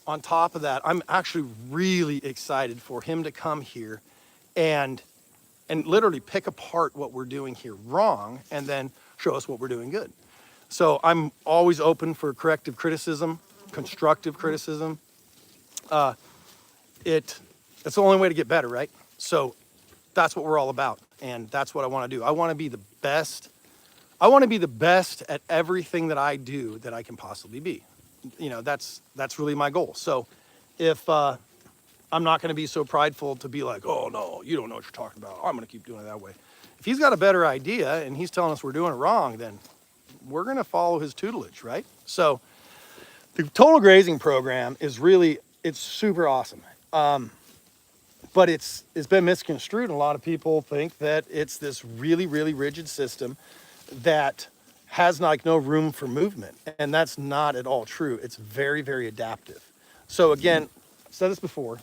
on top of that, I'm actually really excited for him to come here and literally pick apart what we're doing here wrong and then show us what we're doing good. So I'm always open for corrective criticism, constructive criticism. It's the only way to get better, right? So that's what we're all about, and that's what I want to do. I want to be the best. I want to be the best at everything that I do that I can possibly be. You know, that's really my goal. So if I'm not going to be so prideful to be like, oh no, you don't know what you're talking about, I'm going to keep doing it that way. If he's got a better idea and he's telling us we're doing it wrong, then we're going to follow his tutelage, right? So the Total Grazing Program is really, it's super awesome. But it's been misconstrued, and a lot of people think that it's this really, really rigid system that has like no room for movement, and that's not at all true. It's very, very adaptive. So again, I've said this before,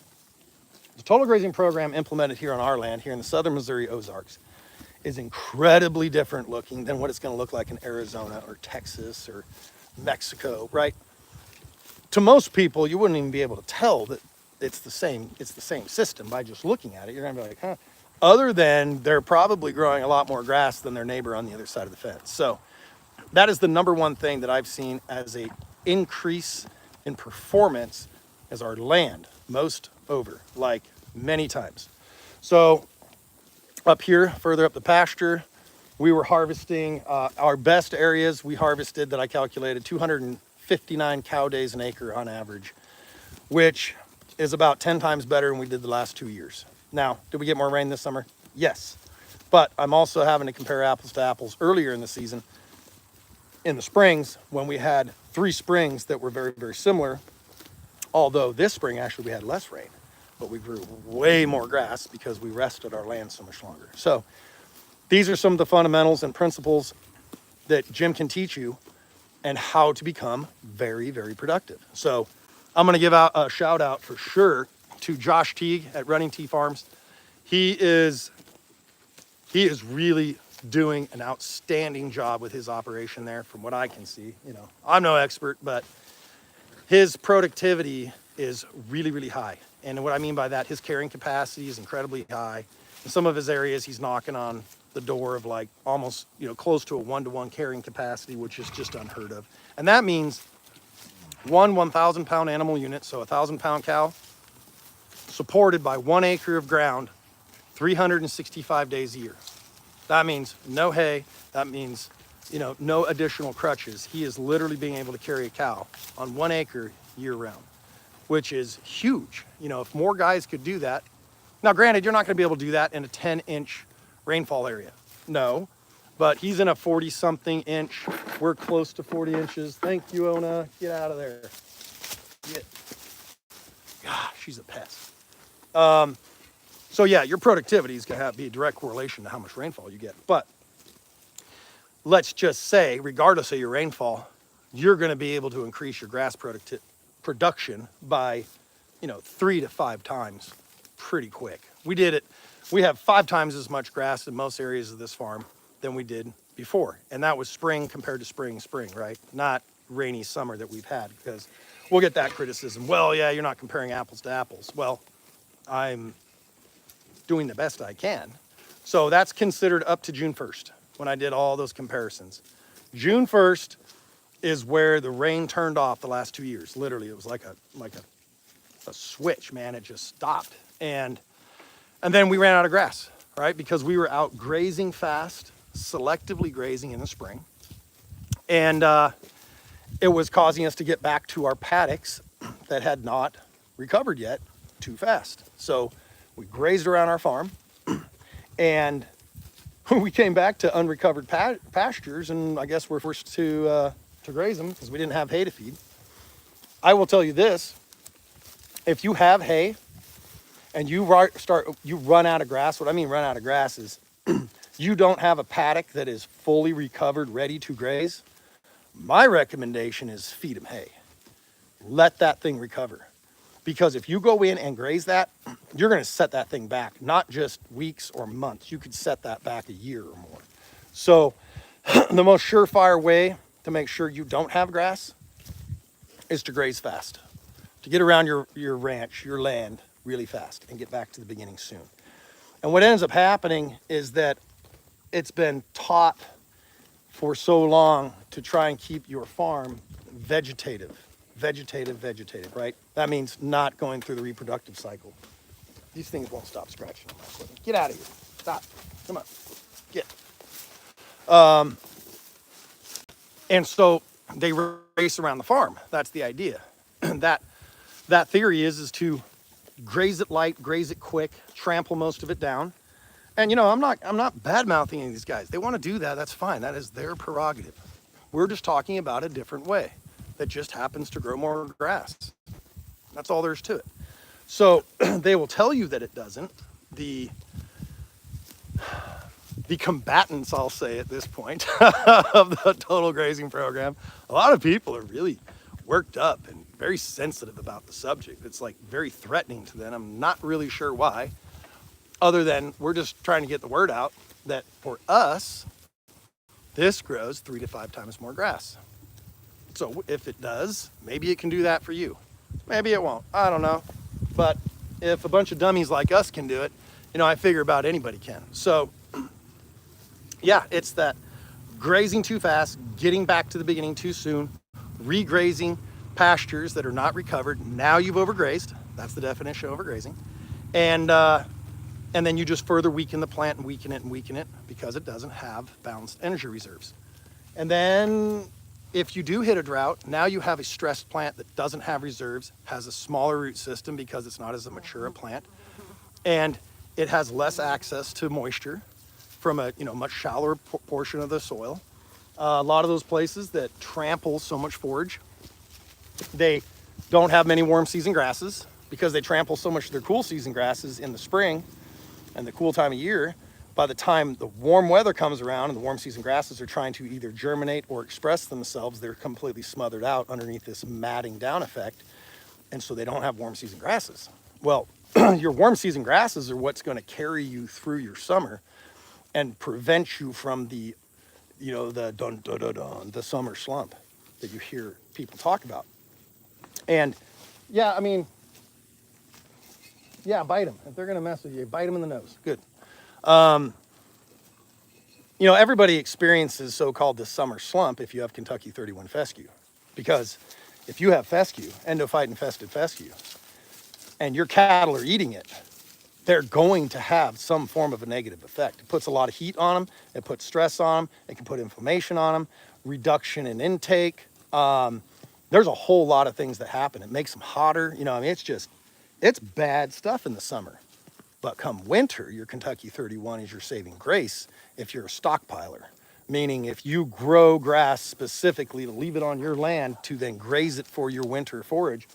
the Total Grazing Program implemented here on our land, here in the southern Missouri Ozarks, is incredibly different looking than what it's going to look like in Arizona or Texas or Mexico, right? To most people, you wouldn't even be able to tell that it's the same system by just looking at it. You're going to be like, huh? Other than they're probably growing a lot more grass than their neighbor on the other side of the fence. So that is the number one thing that I've seen as a increase in performance as our land most over, like many times. So up here, further up the pasture, we were harvesting our best areas. We harvested, that I calculated, 259 cow days an acre on average, which is about 10 times better than we did the last 2 years. Now, did we get more rain this summer? Yes. But I'm also having to compare apples to apples earlier in the season, in the springs, when we had 3 springs that were very, very similar. Although this spring, actually, we had less rain, but we grew way more grass because we rested our land so much longer. So these are some of the fundamentals and principles that Jim can teach you and how to become very, very productive. So I'm gonna give out a shout out for sure to Josh Teague at Running T Farms. He is really doing an outstanding job with his operation there, from what I can see. You know, I'm no expert, but his productivity is really, really high. And what I mean by that, his carrying capacity is incredibly high. In some of his areas, he's knocking on the door of like almost, you know, close to a 1-to-1 carrying capacity, which is just unheard of. And that means one 1,000 pound animal unit, so a 1,000 pound cow, supported by 1 acre of ground, 365 days a year. That means no hay. That means, you know, no additional crutches. He is literally being able to carry a cow on 1 acre year round, which is huge. You know, if more guys could do that. Now, granted, you're not going to be able to do that in a 10-inch rainfall area. No, but he's in a 40-something inch We're close to 40 inches. Thank you, Ona. Get out of there. Get. God, she's a pest. So yeah, your productivity is going to be a direct correlation to how much rainfall you get. But let's just say, regardless of your rainfall, you're going to be able to increase your grass production by, 3 to 5 times pretty quick. We did it. We have 5 times as much grass in most areas of this farm than we did before. And that was spring compared to spring, right? Not rainy summer that we've had, because we'll get that criticism. Well, yeah, you're not comparing apples to apples. Well, I'm doing the best I can. So that's considered up to June 1st when I did all those comparisons. June 1st is where the rain turned off the last 2 years. Literally, it was like a switch, man. It just stopped. And then we ran out of grass, right? Because we were out grazing fast, selectively grazing in the spring. And it was causing us to get back to our paddocks that had not recovered yet too fast. So we grazed around our farm, and we came back to unrecovered pastures, and I guess we're forced to graze them because we didn't have hay to feed. I will tell you this: if you have hay and you run out of grass, what I mean run out of grass is you don't have a paddock that is fully recovered, ready to graze. My recommendation is feed them hay. Let that thing recover. Because if you go in and graze that, you're going to set that thing back, not just weeks or months. You could set that back a year or more. So the most surefire way to make sure you don't have grass is to graze fast, to get around your ranch, your land really fast and get back to the beginning soon. And what ends up happening is that it's been taught for so long to try and keep your farm vegetative, right? That means not going through the reproductive cycle. These things won't stop scratching on my equipment. Get out of here. Stop. Come on. Get. And so they race around the farm. That's the idea. That theory is to graze it light, graze it quick, trample most of it down. And I'm not bad-mouthing any of these guys. They want to do that. That's fine. That is their prerogative. We're just talking about a different way that just happens to grow more grass. That's all there is to it. So they will tell you that it doesn't. The combatants, I'll say at this point, of the Total Grazing Program, a lot of people are really worked up and very sensitive about the subject. It's like very threatening to them. I'm not really sure why, other than we're just trying to get the word out that for us, this grows 3 to 5 times more grass. So if it does, maybe it can do that for you. Maybe it won't. I don't know. But if a bunch of dummies like us can do it, I figure about anybody can. So yeah, it's that grazing too fast, getting back to the beginning too soon, regrazing pastures that are not recovered. Now you've overgrazed. That's the definition of overgrazing. And then you just further weaken the plant and weaken it because it doesn't have balanced energy reserves. And then if you do hit a drought, now you have a stressed plant that doesn't have reserves, has a smaller root system because it's not as mature a plant, and it has less access to moisture from a much shallower portion of the soil. A lot of those places that trample so much forage, they don't have many warm season grasses because they trample so much of their cool season grasses in the spring and the cool time of year. By the time the warm weather comes around and the warm season grasses are trying to either germinate or express themselves, they're completely smothered out underneath this matting down effect. And so they don't have warm season grasses. Well, your warm season grasses are what's going to carry you through your summer and prevent you from the summer slump that you hear people talk about. And yeah, bite them. If they're going to mess with you, bite them in the nose. Good. Everybody experiences so-called the summer slump if you have Kentucky 31 fescue. Because if you have fescue, endophyte-infested fescue, and your cattle are eating it, they're going to have some form of a negative effect. It puts a lot of heat on them. It puts stress on them. It can put inflammation on them, reduction in intake. There's a whole lot of things that happen. It makes them hotter. It's bad stuff in the summer. But come winter, your Kentucky 31 is your saving grace if you're a stockpiler. Meaning if you grow grass specifically to leave it on your land to then graze it for your winter forage,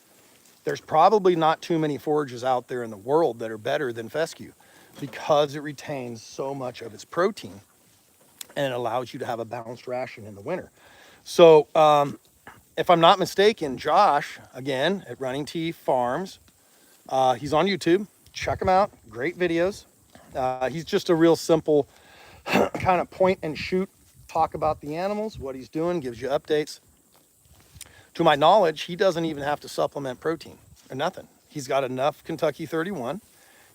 there's probably not too many forages out there in the world that are better than fescue because it retains so much of its protein and it allows you to have a balanced ration in the winter. So if I'm not mistaken, Josh, again, at Running Tea Farms, he's on YouTube. Check him out. Great videos. He's just a real simple kind of point and shoot, talk about the animals, what he's doing, gives you updates. To my knowledge, he doesn't even have to supplement protein or nothing. He's got enough Kentucky 31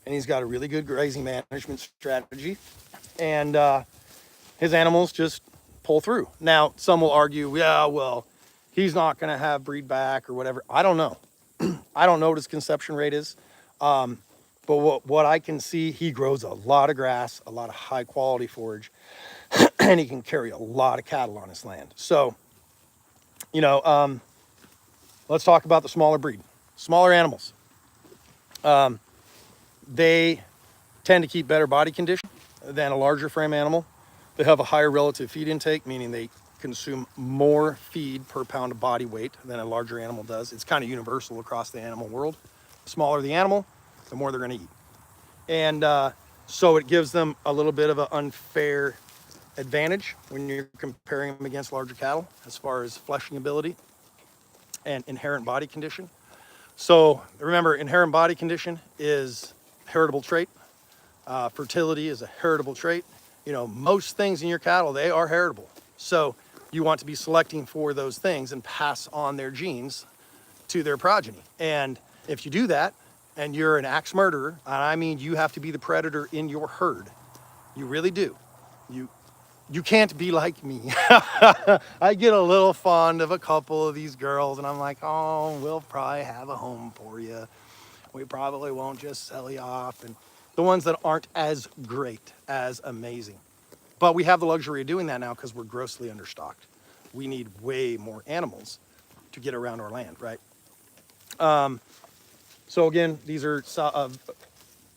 and he's got a really good grazing management strategy. And his animals just pull through. Now, some will argue, yeah, well, he's not going to have breed back or whatever. I don't know. I don't know what his conception rate is. But what I can see, he grows a lot of grass, a lot of high quality forage, and he can carry a lot of cattle on his land. So, you know, let's talk about the smaller breed, smaller animals. They tend to keep better body condition than a larger frame animal. They have a higher relative feed intake, meaning they consume more feed per pound of body weight than a larger animal does. It's kind of universal across the animal world. The smaller the animal, the more they're going to eat. And so it gives them a little bit of an unfair advantage when you're comparing them against larger cattle as far as fleshing ability and inherent body condition. So remember, inherent body condition is a heritable trait. Fertility is a heritable trait. You know, most things in your cattle, they are heritable. So you want to be selecting for those things and pass on their genes to their progeny. And if you do that, and you're an axe murderer, and I mean you have to be the predator in your herd, you really do. You can't be like me. I get a little fond of a couple of these girls, and I'm like, oh, we'll probably have a home for you. We probably won't just sell you off. And the ones that aren't as great, as amazing. But we have the luxury of doing that now because we're grossly understocked. We need way more animals to get around our land, right? So again, these are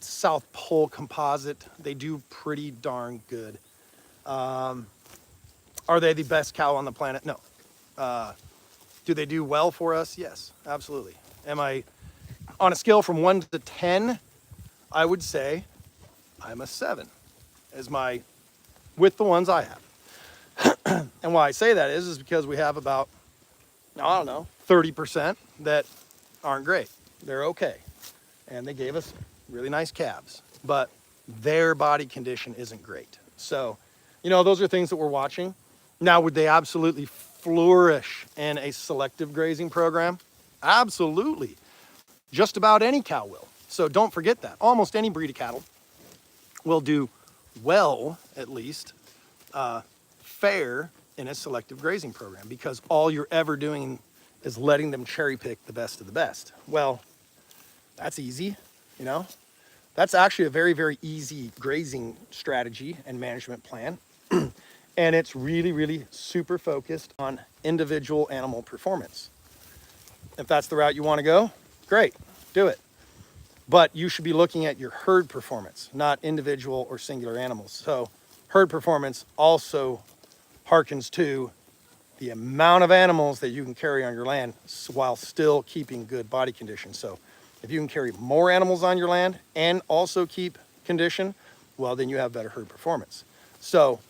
South Pole composite. They do pretty darn good. Are they the best cow on the planet? No. Do they do well for us? Yes, absolutely. Am I, on a scale from 1 to 10, I would say I'm a 7 as my, with the ones I have. And why I say that is because we have about, I don't know, 30% that aren't great. They're okay. And they gave us really nice calves, but their body condition isn't great. So, you know, those are things that we're watching. Now, would they absolutely flourish in a selective grazing program? Absolutely. Just about any cow will. So don't forget that. Almost any breed of cattle will do well, at least, fair in a selective grazing program because all you're ever doing is letting them cherry pick the best of the best. Well, that's easy, you know? That's actually a very, very easy grazing strategy and management plan. And it's really, really super focused on individual animal performance. If that's the route you want to go, great, do it. But you should be looking at your herd performance, not individual or singular animals. So herd performance also harkens to the amount of animals that you can carry on your land while still keeping good body condition. So if you can carry more animals on your land and also keep condition, well, then you have better herd performance. So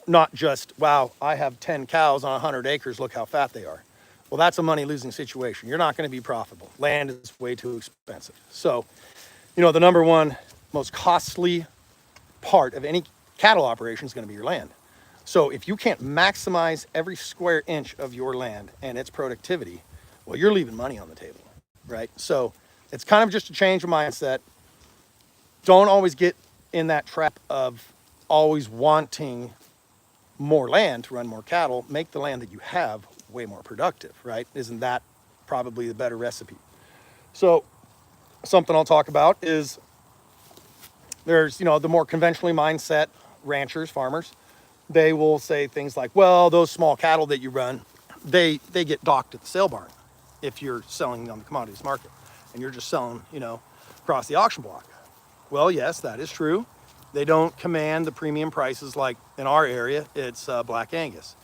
not just, wow, I have 10 cows on 100 acres, look how fat they are. Well, that's a money-losing situation. You're not going to be profitable. Land is way too expensive. So, you know, the number one most costly part of any cattle operation is going to be your land. So if you can't maximize every square inch of your land and its productivity, well, you're leaving money on the table, right? So it's kind of just a change of mindset. Don't always get in that trap of always wanting more land to run more cattle. Make the land that you have way more productive, right? Isn't that probably the better recipe? So something I'll talk about is there's, you know, the more conventionally mindset ranchers, farmers, they will say things like, well, those small cattle that you run, they get docked at the sale barn if you're selling on the commodities market and you're just selling, you know, across the auction block. Well, yes, that is true. They don't command the premium prices like in our area, it's Black Angus.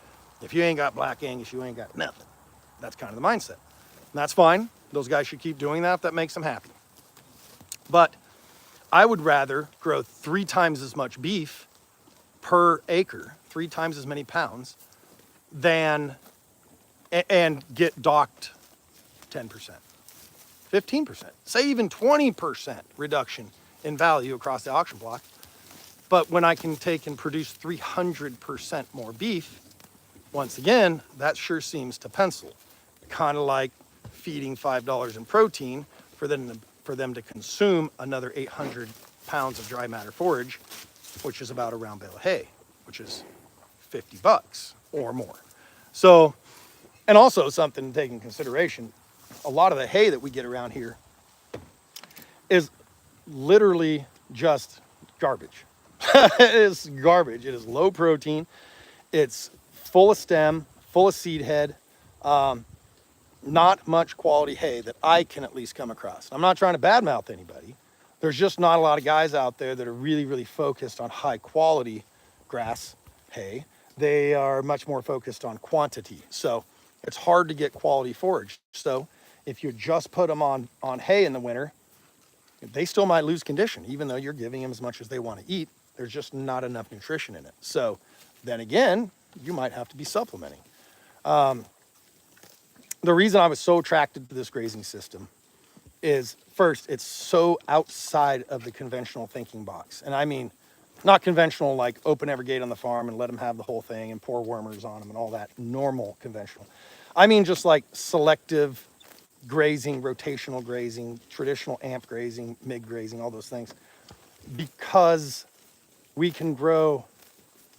If you ain't got Black Angus, you ain't got nothing. That's kind of the mindset. And that's fine. Those guys should keep doing that if that makes them happy. But I would rather grow 3 times as much beef per acre, 3 times as many pounds, than and get docked 10%, 15%, say even 20% reduction in value across the auction block. But when I can take and produce 300% more beef, once again, that sure seems to pencil. Kind of like feeding $5 in protein for them to consume another 800 pounds of dry matter forage, which is about a round bale of hay, which is $50 or more. So, and also something to take in consideration, a lot of the hay that we get around here is literally just garbage. It is garbage. It is low protein. It's full of stem, full of seed head. Not much quality hay that I can at least come across. I'm not trying to badmouth anybody. There's just not a lot of guys out there that are really, really focused on high quality grass hay. They are much more focused on quantity. So it's hard to get quality forage. So if you just put them on hay in the winter, they still might lose condition, even though you're giving them as much as they want to eat. There's just not enough nutrition in it. So then again, you might have to be supplementing. The reason I was so attracted to this grazing system is, first, it's so outside of the conventional thinking box. And I mean, not conventional like open every gate on the farm and let them have the whole thing and pour wormers on them and all that normal conventional. I mean just like selective grazing, rotational grazing, traditional amp grazing, MIG grazing, all those things. Because we can grow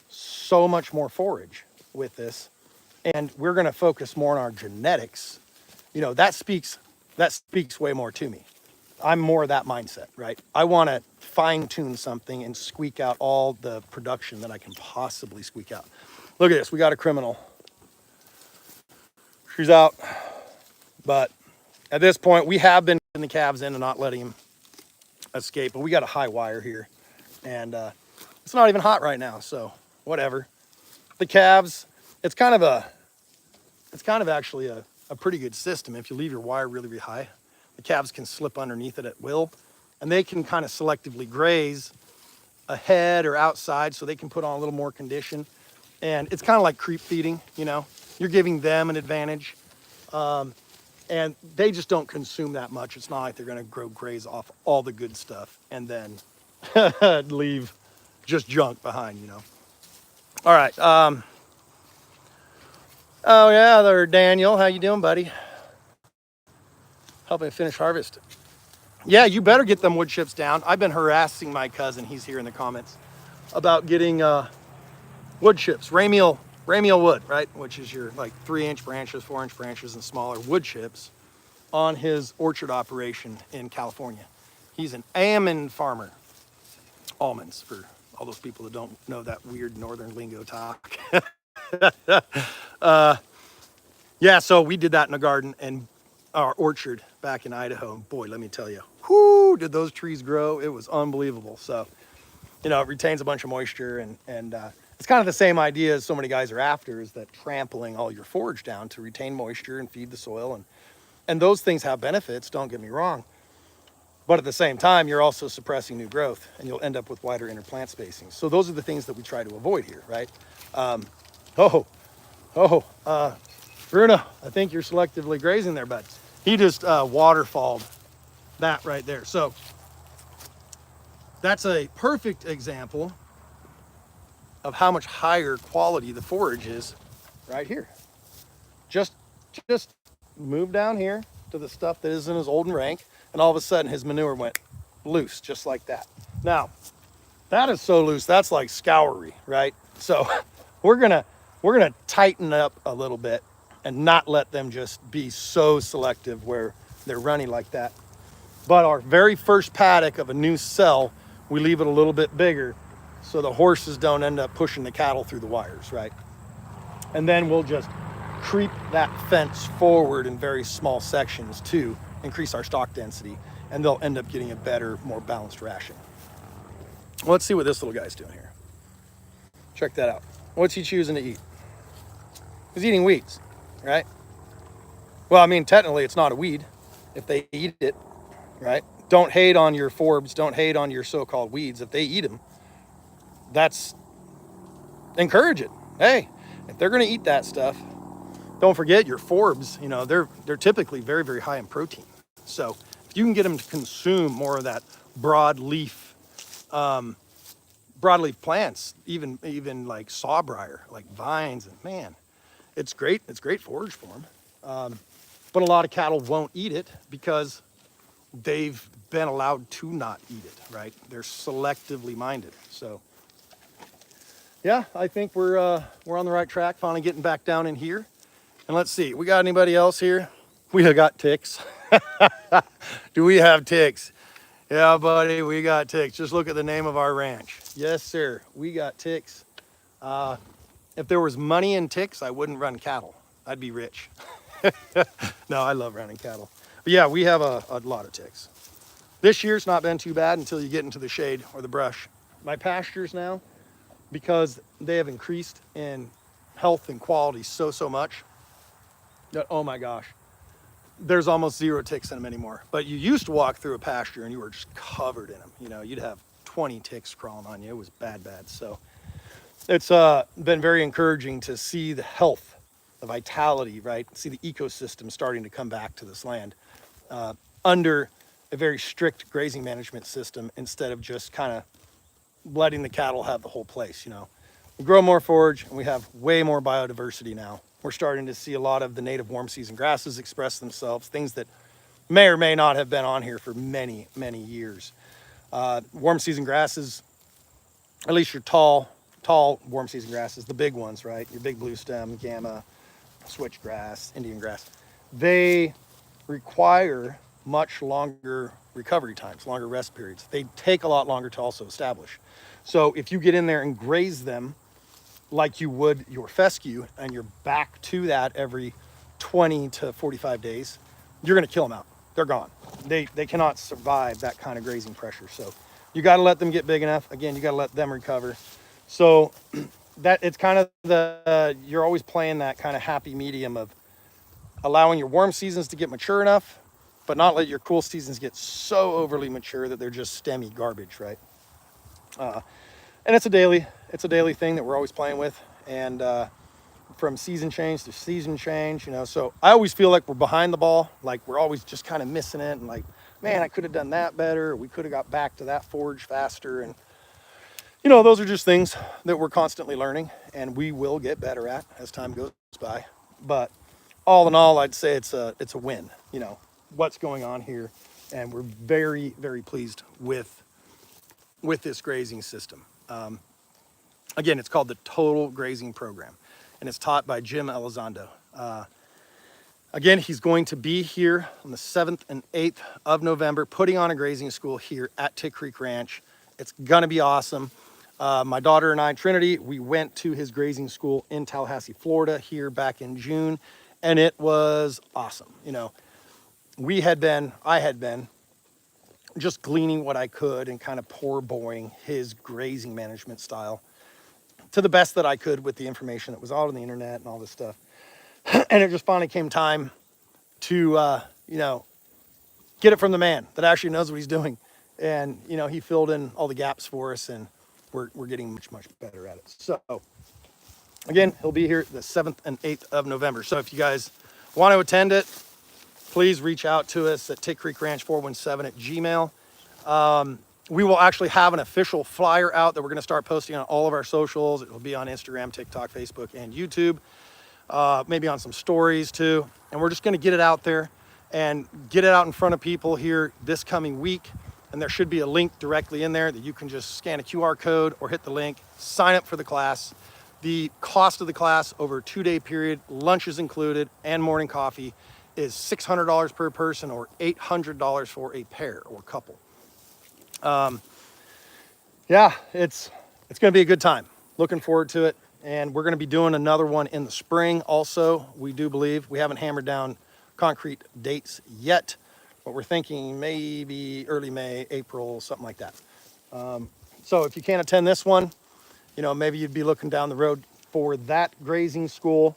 so much more forage with this, and we're going to focus more on our genetics. You know, that speaks way more to me. I'm more that mindset, right? I want to fine tune something and squeak out all the production that I can possibly squeak out. Look at this. We got a criminal. She's out. But at this point, we have been in the calves in and not letting him escape. But we got a high wire here. And it's not even hot right now. So whatever. The calves, it's kind of actually a pretty good system. If you leave your wire really, really high, the calves can slip underneath it at will, and they can kind of selectively graze ahead or outside, so they can put on a little more condition. And it's kind of like creep feeding, you know, you're giving them an advantage. And they just don't consume that much. It's not like they're going to graze off all the good stuff and then leave just junk behind, you know. All right. Oh yeah, there, Daniel. How you doing, buddy? Helping finish harvest. Yeah, you better get them wood chips down. I've been harassing my cousin, he's here in the comments, about getting wood chips, ramial wood, right? Which is your like 3-inch branches, 4-inch branches, and smaller wood chips on his orchard operation in California. He's an almond farmer. Almonds, for all those people that don't know that weird northern lingo talk. Yeah, so we did that in the garden and our orchard back in Idaho. And boy, let me tell you, whoo, did those trees grow? It was unbelievable. So, you know, it retains a bunch of moisture, and it's kind of the same idea as so many guys are after, is that trampling all your forage down to retain moisture and feed the soil. And those things have benefits, don't get me wrong. But at the same time, you're also suppressing new growth, and you'll end up with wider interplant spacing. So those are the things that we try to avoid here, right? Bruno, I think you're selectively grazing there, bud. He just waterfalled that right there. So that's a perfect example of how much higher quality the forage is right here. Just move down here to the stuff that isn't as old and rank, and all of a sudden his manure went loose just like that. Now, that is so loose, that's like scoury, right? So we're gonna tighten up a little bit and not let them just be so selective where they're running like that. But our very first paddock of a new cell, we leave it a little bit bigger so the horses don't end up pushing the cattle through the wires, right? And then we'll just creep that fence forward in very small sections to increase our stock density, and they'll end up getting a better, more balanced ration. Let's see what this little guy's doing here. Check that out. What's he choosing to eat? He's eating weeds, right? Well, I mean, technically it's not a weed if they eat it, right? Don't hate on your forbs. Don't hate on your so-called weeds. If they eat them, that's, encourage it. Hey, if they're going to eat that stuff, don't forget your forbs, you know, they're typically very, very high in protein. So if you can get them to consume more of that broadleaf plants, even like sawbriar, like vines, and man, it's great. It's great forage for them. But a lot of cattle won't eat it because they've been allowed to not eat it, right? They're selectively minded. So yeah, I think we're on the right track, finally getting back down in here. And let's see, we got anybody else here? We have got ticks. Do we have ticks? Yeah, buddy, we got ticks. Just look at the name of our ranch. Yes, sir, we got ticks. If there was money in ticks, I wouldn't run cattle. I'd be rich. No, I love running cattle. But yeah, we have a lot of ticks. This year's not been too bad until you get into the shade or the brush. My pastures now, because they have increased in health and quality so much, that, oh my gosh, there's almost zero ticks in them anymore. But you used to walk through a pasture and you were just covered in them. You know, you'd have 20 ticks crawling on you. It was bad. So it's been very encouraging to see the health, the vitality, right? See the ecosystem starting to come back to this land under a very strict grazing management system instead of just kind of letting the cattle have the whole place, you know. We grow more forage and we have way more biodiversity now. We're starting to see a lot of the native warm season grasses express themselves, things that may or may not have been on here for many, many years. Warm season grasses, at least your tall warm season grasses, the big ones, right? Your big blue stem, gamma, switchgrass, Indian grass. They require much longer recovery times, longer rest periods. They take a lot longer to also establish. So if you get in there and graze them like you would your fescue and you're back to that every 20 to 45 days, you're going to kill them out. They're gone. They cannot survive that kind of grazing pressure. So you got to let them get big enough. Again, you got to let them recover. So that it's kind of you're always playing that kind of happy medium of allowing your warm seasons to get mature enough, but not let your cool seasons get so overly mature that they're just stemmy garbage, right? And it's a daily thing that we're always playing with. And from season change to season change, you know, so I always feel like we're behind the ball, like we're always just kind of missing it, and like, man, I could have done that better, or we could have got back to that forage faster. And you know, those are just things that we're constantly learning and we will get better at as time goes by. But all in all, I'd say it's a win, you know, what's going on here. And we're very, very pleased with this grazing system. Again, it's called the Total Grazing Program, and it's taught by Jim Elizondo. Again, he's going to be here on the 7th and 8th of November, putting on a grazing school here at Tick Creek Ranch. It's gonna be awesome. My daughter and I, Trinity, we went to his grazing school in Tallahassee, Florida here back in June, and it was awesome. You know, I had been just gleaning what I could and kind of pour boying his grazing management style to the best that I could with the information that was all on the internet and all this stuff. And it just finally came time to, you know, get it from the man that actually knows what he's doing. And, you know, he filled in all the gaps for us, and we're getting much, much better at it. So again, he'll be here the 7th and 8th of November. So if you guys want to attend it, please reach out to us at Tick Creek Ranch 417 at Gmail. We will actually have an official flyer out that we're going to start posting on all of our socials. It will be on Instagram, TikTok, Facebook, and YouTube. Maybe on some stories too. And we're just going to get it out there and get it out in front of people here this coming week. And there should be a link directly in there that you can just scan a QR code or hit the link, sign up for the class. The cost of the class over a 2-day period, lunch is included, and morning coffee, is $600 per person or $800 for a pair or couple. Yeah, it's going to be a good time. Looking forward to it. And we're going to be doing another one in the spring also, we do believe. We haven't hammered down concrete dates yet, but we're thinking maybe early May, April, something like that. So if you can't attend this one, you know, maybe you'd be looking down the road for that grazing school.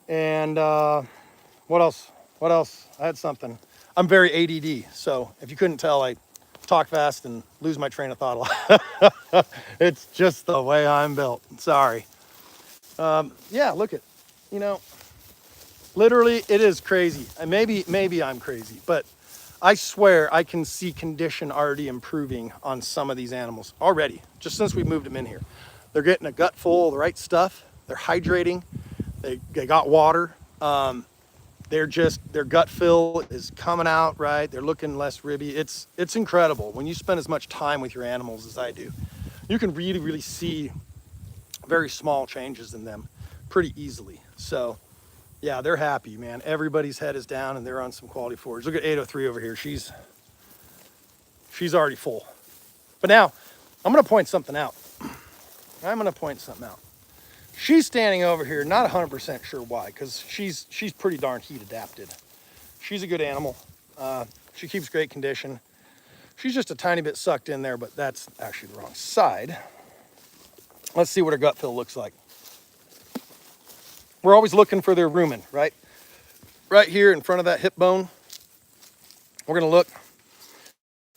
And what else? What else? I had something. I'm very ADD, so if you couldn't tell, I talk fast and lose my train of thought a lot. It's just the way I'm built. Sorry. Yeah, look at, you know, literally it is crazy. And maybe I'm crazy, but I swear I can see condition already improving on some of these animals already, just since we moved them in here. They're getting a gut full of the right stuff. They're hydrating. They got water. Their gut fill is coming out right. They're looking less ribby. It's incredible. When you spend as much time with your animals as I do, you can really see very small changes in them pretty easily. So yeah, they're happy, man. Everybody's head is down and they're on some quality forage. Look at 803 over here. She's already full. But now I'm gonna point something out. She's standing over here, not 100% sure why, because she's pretty darn heat adapted. She's a good animal. She keeps great condition. She's just a tiny bit sucked in there, but that's actually the wrong side. Let's see what her gut fill looks like. We're always looking for their rumen, right? Right here in front of that hip bone. We're gonna look.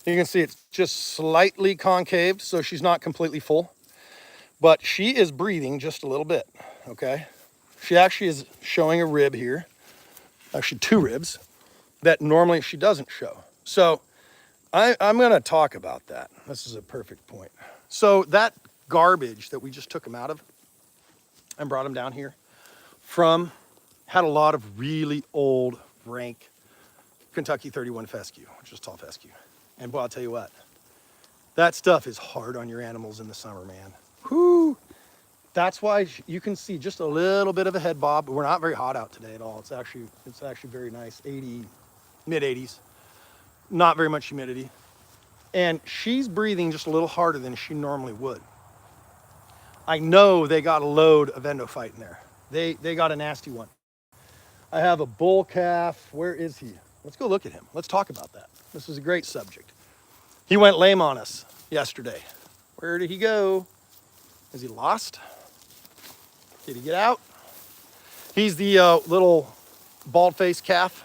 You can see it's just slightly concaved, so she's not completely full. But she is breathing just a little bit, okay? She actually is showing a rib here, actually 2 ribs, that normally she doesn't show. So I'm gonna talk about that. This is a perfect point. So that garbage that we just took them out of and brought them down here from had a lot of really old, rank Kentucky 31 fescue, which is tall fescue. And boy, I'll tell you what, that stuff is hard on your animals in the summer, man. Whew. That's why you can see just a little bit of a head bob. We're not very hot out today at all. It's actually very nice, 80, mid 80s. Not very much humidity. And she's breathing just a little harder than she normally would. I know they got a load of endophyte in there. They got a nasty one. I have a bull calf. Where is he? Let's go look at him. Let's talk about that. This is a great subject. He went lame on us yesterday. Where did he go? Is he lost? Did he get out? He's the little bald-faced calf,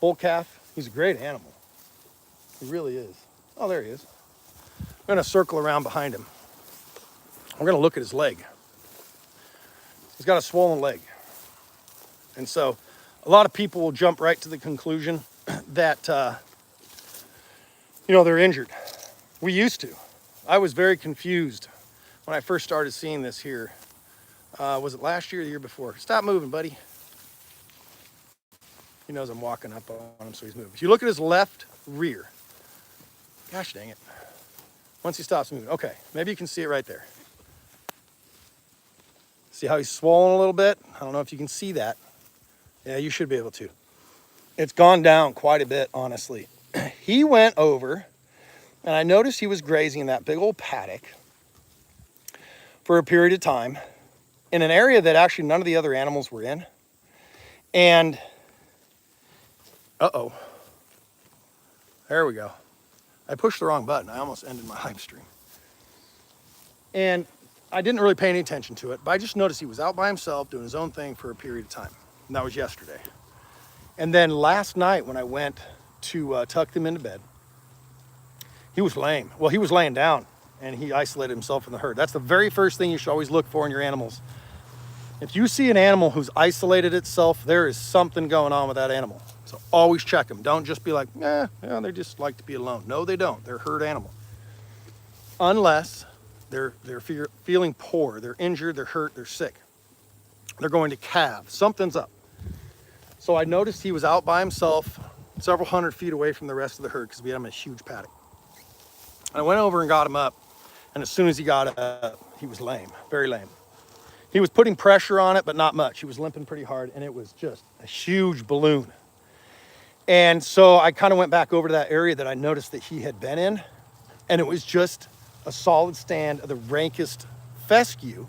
bull calf. He's a great animal. He really is. Oh, there he is. I'm gonna circle around behind him. We're gonna look at his leg. He's got a swollen leg. And so a lot of people will jump right to the conclusion that, you know, they're injured. We used to. I was very confused when I first started seeing this here. Was it last year or the year before? Stop moving, buddy. He knows I'm walking up on him, so he's moving. If you look at his left rear, gosh dang it. Once he stops moving, okay, maybe you can see it right there. See how he's swollen a little bit? I don't know if you can see that. Yeah, you should be able to. It's gone down quite a bit, honestly. He went over, and I noticed he was grazing in that big old paddock for a period of time in an area that actually none of the other animals were in. And, uh-oh, there we go. I pushed the wrong button. I almost ended my live stream. And I didn't really pay any attention to it, but I just noticed he was out by himself doing his own thing for a period of time. And that was yesterday. And then last night when I went to tuck them into bed, he was lame. Well, he was laying down and he isolated himself from the herd. That's the very first thing you should always look for in your animals. If you see an animal who's isolated itself, there is something going on with that animal. So always check them. Don't just be like, yeah, they just like to be alone. No, they don't. They're a herd animal. Unless they're feeling poor, they're injured, they're hurt, they're sick. They're going to calve. Something's up. So I noticed he was out by himself, several hundred feet away from the rest of the herd because we had him in a huge paddock. And I went over and got him up, and as soon as he got up, he was lame, very lame. He was putting pressure on it, but not much. He was limping pretty hard, and it was just a huge balloon. And so I kind of went back over to that area that I noticed that he had been in, and it was just a solid stand of the rankest fescue,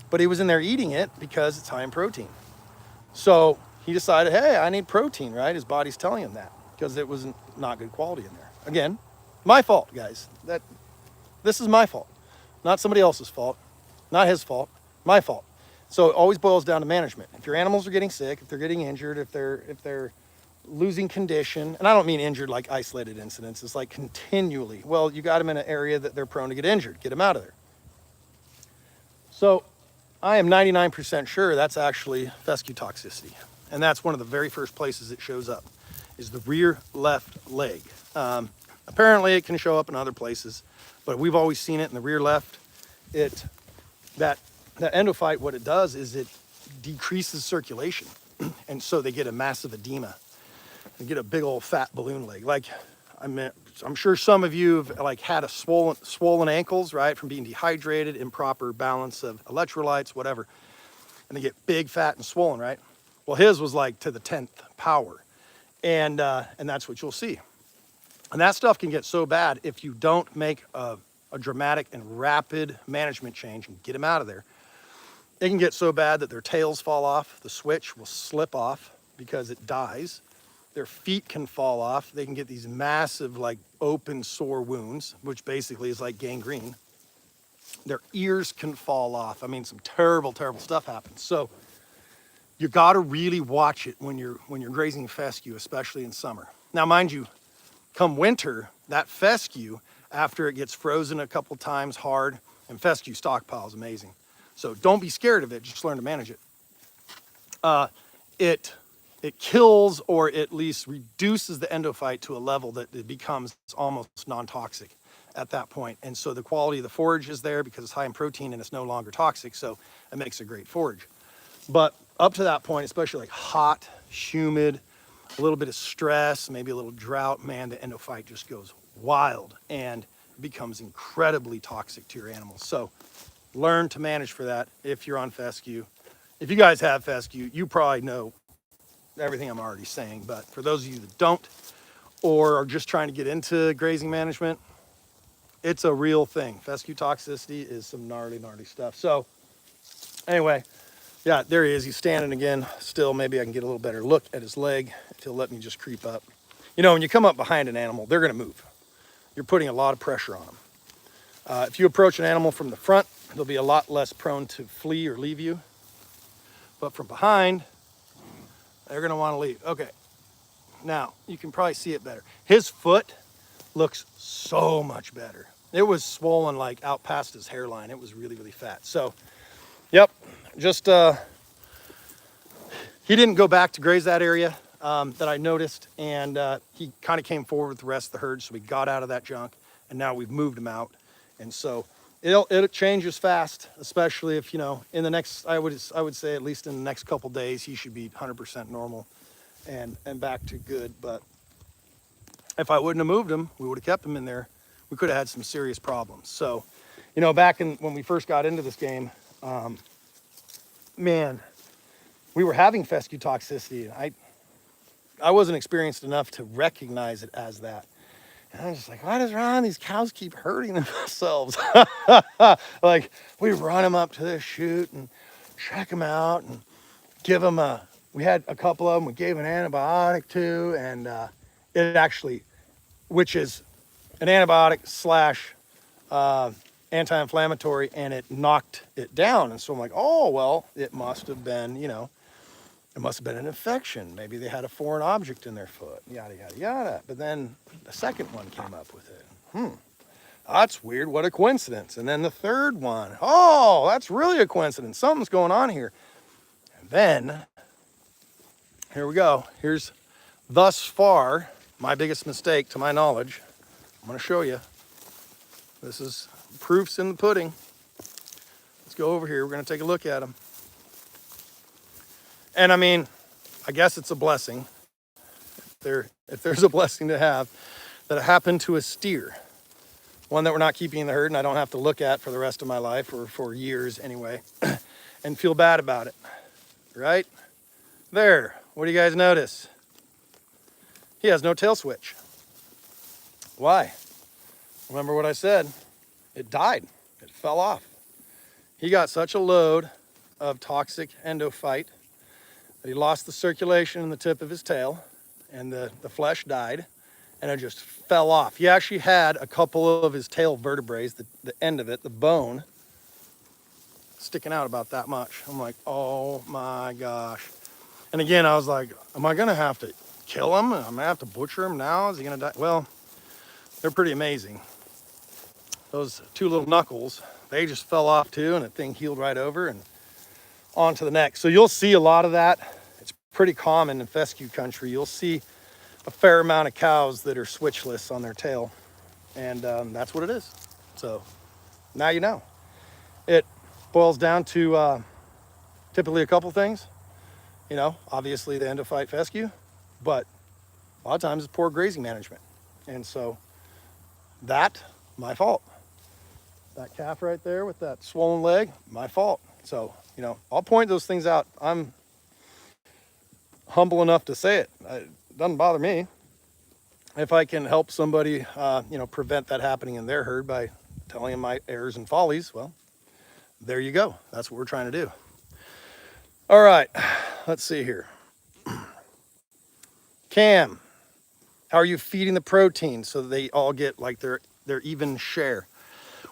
but he was in there eating it because it's high in protein. So he decided, hey, I need protein, right? His body's telling him that because it was not good quality in there. Again, my fault, guys. This is my fault, not somebody else's fault, not his fault, my fault. So it always boils down to management. If your animals are getting sick, if they're getting injured, if they're losing condition, and I don't mean injured like isolated incidents, it's like continually, well, you got them in an area that they're prone to get injured, get them out of there. So I am 99% sure that's actually fescue toxicity. And that's one of the very first places it shows up, is the rear left leg. Apparently it can show up in other places, but we've always seen it in the rear left. That endophyte, what it does is it decreases circulation. And so they get a massive edema. They get a big old fat balloon leg. Like, I'm sure some of you have like had a swollen ankles, right? From being dehydrated, improper balance of electrolytes, whatever. And they get big, fat, and swollen, right? Well, his was like to the 10th power. And that's what you'll see. And that stuff can get so bad if you don't make a dramatic and rapid management change and get them out of there. It can get so bad that their tails fall off, the switch will slip off because it dies. Their feet can fall off. They can get these massive, like, open sore wounds, which basically is like gangrene. Their ears can fall off. I mean, some terrible, terrible stuff happens. So you got to really watch it when you're grazing fescue, especially in summer. Now, mind you, come winter, that fescue, after it gets frozen a couple times hard, and fescue stockpile is amazing. So don't be scared of it. Just learn to manage it. It kills, or at least reduces, the endophyte to a level that it becomes almost non-toxic at that point. And so the quality of the forage is there because it's high in protein and it's no longer toxic. So it makes a great forage. But up to that point, especially like hot, humid, a little bit of stress, maybe a little drought, man, the endophyte just goes wild and becomes incredibly toxic to your animals. So learn to manage for that if you're on fescue. If you guys have fescue, you probably know everything I'm already saying, but for those of you that don't, or are just trying to get into grazing management, it's a real thing. Fescue toxicity is some gnarly, gnarly stuff. So anyway, yeah, there he is. He's standing again. Still, maybe I can get a little better look at his leg if he'll let me just creep up. You know, when you come up behind an animal, they're going to move. You're putting a lot of pressure on them. If you approach an animal from the front, they'll be a lot less prone to flee or leave you. But from behind, they're going to want to leave. Okay. Now, you can probably see it better. His foot looks so much better. It was swollen like out past his hairline. It was really, really fat. So, yep, just, he didn't go back to graze that area that I noticed. And he kind of came forward with the rest of the herd. So we got out of that junk and now we've moved him out. And so it changes fast, especially if, you know, in the next, I would say at least in the next couple days, he should be 100% normal and back to good. But if I wouldn't have moved him, we would have kept him in there. We could have had some serious problems. So, you know, back when we first got into this game, man, we were having fescue toxicity. I wasn't experienced enough to recognize it as that. And I was just like, what is wrong? These cows keep hurting themselves. Like, we run them up to this chute and check them out and give them we had a couple of them we gave an antibiotic to, and it actually, which is an antibiotic slash anti-inflammatory, and it knocked it down. And so I'm like, oh, well, it must have been, you know, it must have been an infection. Maybe they had a foreign object in their foot, yada, yada, yada. But then the second one came up with it. That's weird. What a coincidence. And then the third one, oh, that's really a coincidence. Something's going on here. And then, here we go. Here's, thus far, my biggest mistake to my knowledge. I'm going to show you. This is proofs in the pudding. Let's go over here. We're going to take a look at them. And I mean, I guess it's a blessing. If there's a blessing to have, that it happened to a steer. One that we're not keeping in the herd and I don't have to look at for the rest of my life, or for years anyway, and feel bad about it, right? There, what do you guys notice? He has no tail switch. Why? Remember what I said? It died, it fell off. He got such a load of toxic endophyte that he lost the circulation in the tip of his tail, and the flesh died, and it just fell off. He actually had a couple of his tail vertebrae, the end of it, the bone, sticking out about that much. I'm like, oh my gosh. And again, I was like, am I gonna have to kill him? Am I gonna have to butcher him now? Is he gonna die? Well, they're pretty amazing. Those two little knuckles, they just fell off too, and the thing healed right over and on to the next. So you'll see a lot of that. It's pretty common in fescue country. You'll see a fair amount of cows that are switchless on their tail, and that's what it is. So now you know. It boils down to typically a couple things. You know, obviously the end-of-fight fescue, but a lot of times it's poor grazing management. And so that, my fault. That calf right there with that swollen leg, my fault. So, you know, I'll point those things out. I'm humble enough to say it. It doesn't bother me. If I can help somebody, you know, prevent that happening in their herd by telling them my errors and follies, well, there you go. That's what we're trying to do. All right, let's see here. Cam, how are you feeding the protein so they all get like their even share?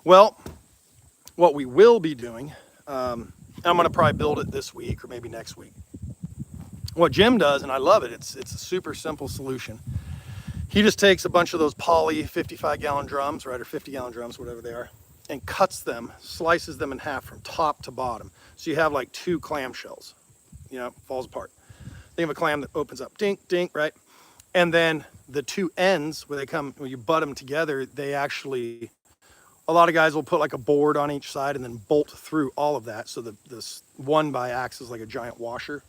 Well, what we will be doing, I'm gonna probably build it this week or maybe next week. What Jim does, and I love it, it's a super simple solution. He just takes a bunch of those poly 55-gallon drums, right, or 50-gallon drums, whatever they are, and cuts them, slices them in half from top to bottom. So you have like two clamshells, you know, falls apart. Think of a clam that opens up, dink, dink, right? And then the two ends, where they come, when you butt them together, they actually, a lot of guys will put like a board on each side and then bolt through all of that. So this one by acts is like a giant washer.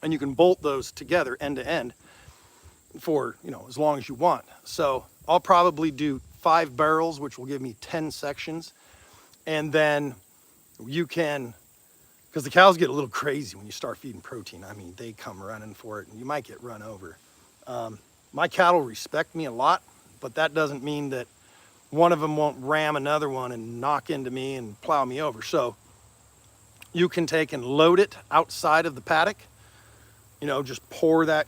And you can bolt those together end to end for, you know, as long as you want. So I'll probably do 5 barrels, which will give me 10 sections. And then you can, because the cows get a little crazy when you start feeding protein. I mean, they come running for it and you might get run over. My cattle respect me a lot, but that doesn't mean that one of them won't ram another one and knock into me and plow me over. So you can take and load it outside of the paddock, you know, just pour that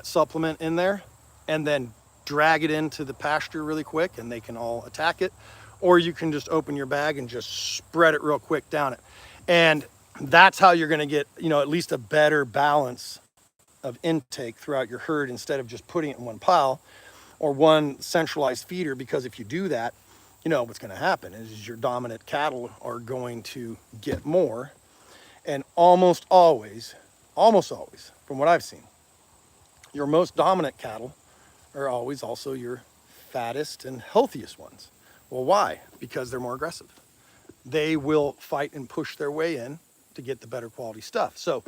supplement in there and then drag it into the pasture really quick and they can all attack it. Or you can just open your bag and just spread it real quick down it. And that's how you're gonna get, you know, at least a better balance of intake throughout your herd instead of just putting it in one pile or one centralized feeder. Because if you do that, you know, what's gonna happen is your dominant cattle are going to get more. And almost always, from what I've seen, your most dominant cattle are always also your fattest and healthiest ones. Well, why? Because they're more aggressive. They will fight and push their way in to get the better quality stuff. So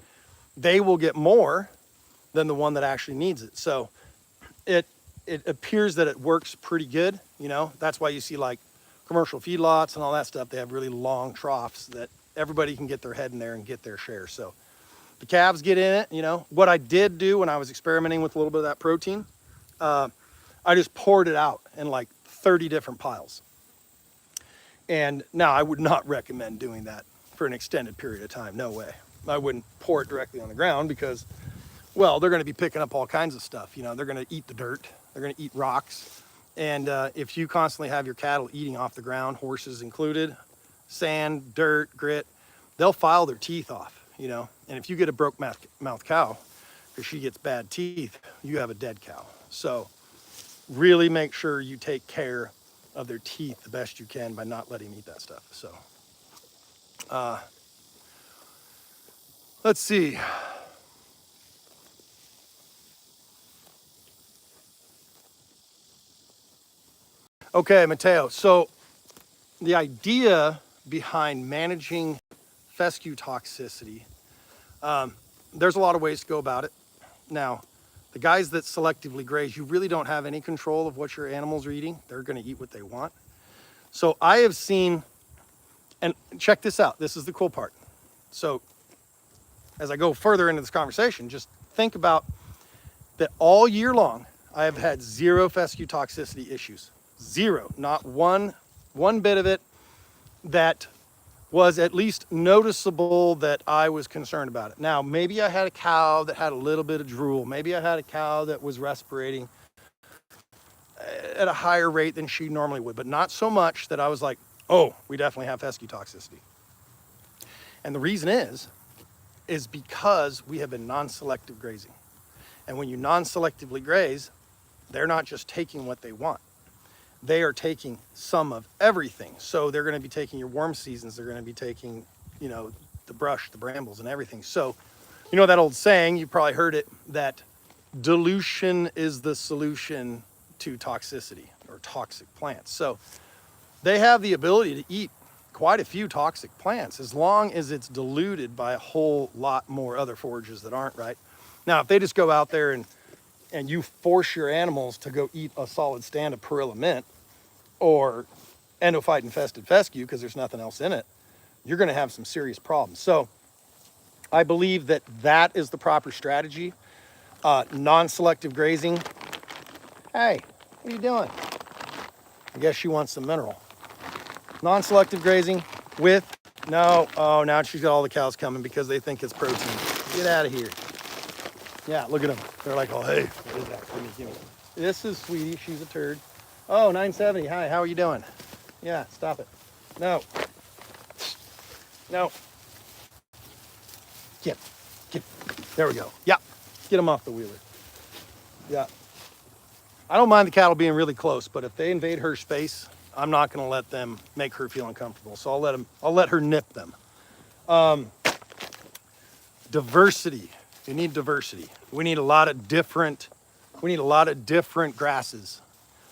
they will get more than the one that actually needs it. So it appears that it works pretty good. You know, that's why you see like commercial feedlots and all that stuff. They have really long troughs that everybody can get their head in there and get their share. So the calves get in it. You know, what I did do when I was experimenting with a little bit of that protein, I just poured it out in like 30 different piles. And now I would not recommend doing that for an extended period of time. No way. I wouldn't pour it directly on the ground because, well, they're going to be picking up all kinds of stuff. You know, they're going to eat the dirt. They're going to eat rocks. And if you constantly have your cattle eating off the ground, horses included, sand, dirt, grit, they'll file their teeth off, you know. And if you get a broke mouth cow, because she gets bad teeth, you have a dead cow. So really make sure you take care of their teeth the best you can by not letting them eat that stuff. So let's see. Okay, Mateo. So the idea behind managing fescue toxicity, there's a lot of ways to go about it. Now, the guys that selectively graze, you really don't have any control of what your animals are eating. They're going to eat what they want. So I have seen, and check this out. This is the cool part. So as I go further into this conversation, just think about that all year long, I have had 0 fescue toxicity issues. 0, not one bit of it that was at least noticeable that I was concerned about it. Now, maybe I had a cow that had a little bit of drool. Maybe I had a cow that was respirating. at a higher rate than she normally would, but not so much that I was like, oh, we definitely have fescue toxicity. And the reason is because we have been non-selective grazing. And when you non-selectively graze, they're not just taking what they want. They are taking some of everything. So they're going to be taking your warm seasons. They're going to be taking, you know, the brush, the brambles, and everything. So, you know that old saying, you probably heard it, that dilution is the solution to toxicity or toxic plants. So they have the ability to eat quite a few toxic plants as long as it's diluted by a whole lot more other forages that aren't, right? Now, if they just go out there and you force your animals to go eat a solid stand of perilla mint or endophyte infested fescue because there's nothing else in it, you're going to have some serious problems. So I believe that that is the proper strategy. Non-selective grazing. Hey, what are you doing? I guess she wants some mineral. Non-selective grazing with, no, oh, now she's got all the cows coming because they think it's protein. Get out of here. Yeah, look at them. They're like, oh, hey, what is that? Give me. This is Sweetie. She's a turd. Oh, 970. Hi, how are you doing? Yeah, stop it. No. No. Get. There we go. Yeah, get them off the wheeler. Yeah. I don't mind the cattle being really close, but if they invade her space, I'm not going to let them make her feel uncomfortable. So I'll let her nip them. Diversity. We need diversity. We need a lot of different grasses,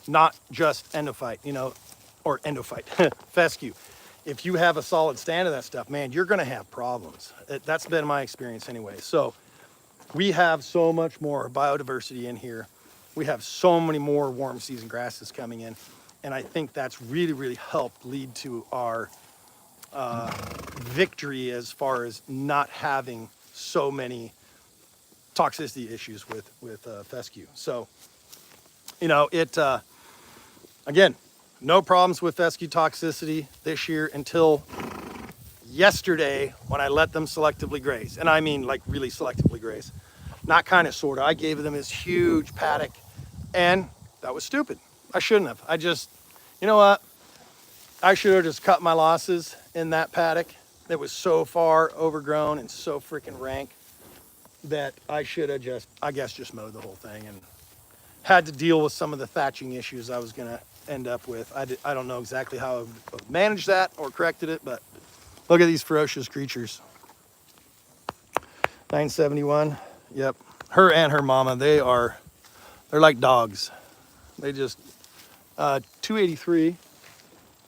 not just endophyte, you know, or endophyte, fescue. If you have a solid stand of that stuff, man, you're going to have problems. That's been my experience anyway. So we have so much more biodiversity in here. We have so many more warm season grasses coming in. And I think that's really, really helped lead to our victory as far as not having so many toxicity issues with fescue. So, you know, again, no problems with fescue toxicity this year until yesterday when I let them selectively graze. And I mean like really selectively graze. Not kind of, sort of. I gave them this huge paddock and that was stupid. I shouldn't have. I just, you know what? I should have just cut my losses in that paddock. It was so far overgrown and so freaking rank that I should have just, I guess, just mowed the whole thing and had to deal with some of the thatching issues I was going to end up with. I don't know exactly how I would have managed that or corrected it, but look at these ferocious creatures. 971. Yep. Her and her mama, they're like dogs. They just, 283,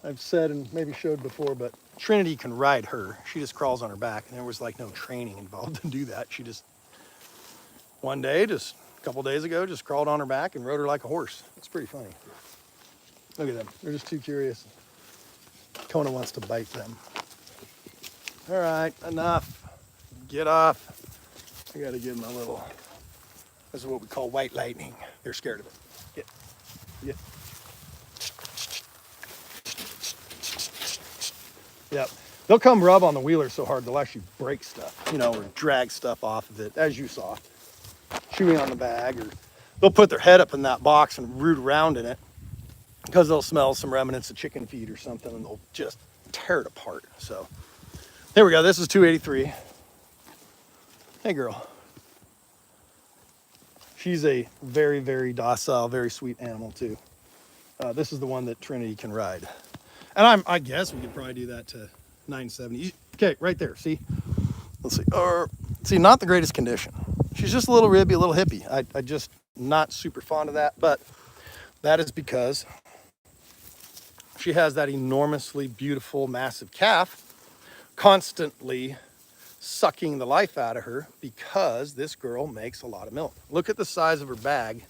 I've said and maybe showed before, but Trinity can ride her. She just crawls on her back, and there was like no training involved to do that. She just, one day, just a couple days ago, just crawled on her back and rode her like a horse. It's pretty funny. Look at them. They're just too curious. Kona wants to bite them. All right, enough. Get off. I got to give them a little, this is what we call white lightning. They're scared of it. Get. Yep. They'll come rub on the wheeler so hard they'll actually break stuff, you know, or drag stuff off of it, as you saw. Chewing on the bag, or they'll put their head up in that box and root around in it because they'll smell some remnants of chicken feed or something and they'll just tear it apart. So there we go. This is 283. Hey, girl. She's a very, very docile, very sweet animal too. This is the one that Trinity can ride. And I guess we could probably do that to 970. Okay, right there, see? Let's see. See, not the greatest condition. She's just a little ribby, a little hippie. I just not super fond of that, but that is because she has that enormously beautiful, massive calf constantly sucking the life out of her because this girl makes a lot of milk. Look at the size of her bag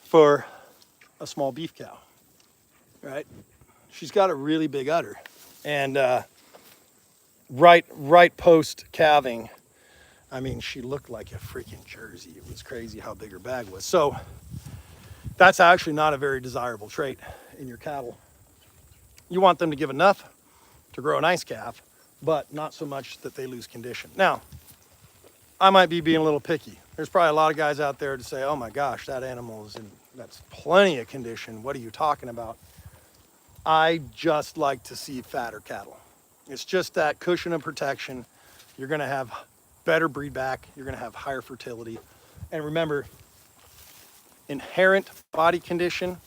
for a small beef cow, right? She's got a really big udder. And right post calving, I mean, she looked like a freaking Jersey. It was crazy how big her bag was. So that's actually not a very desirable trait in your cattle. You want them to give enough to grow a nice calf, but not so much that they lose condition. Now, I might be being a little picky. There's probably a lot of guys out there to say, oh my gosh, that animal is in, that's plenty of condition. What are you talking about? I just like to see fatter cattle. It's just that cushion of protection. You're gonna have better breed back. You're gonna have higher fertility. And remember, inherent body condition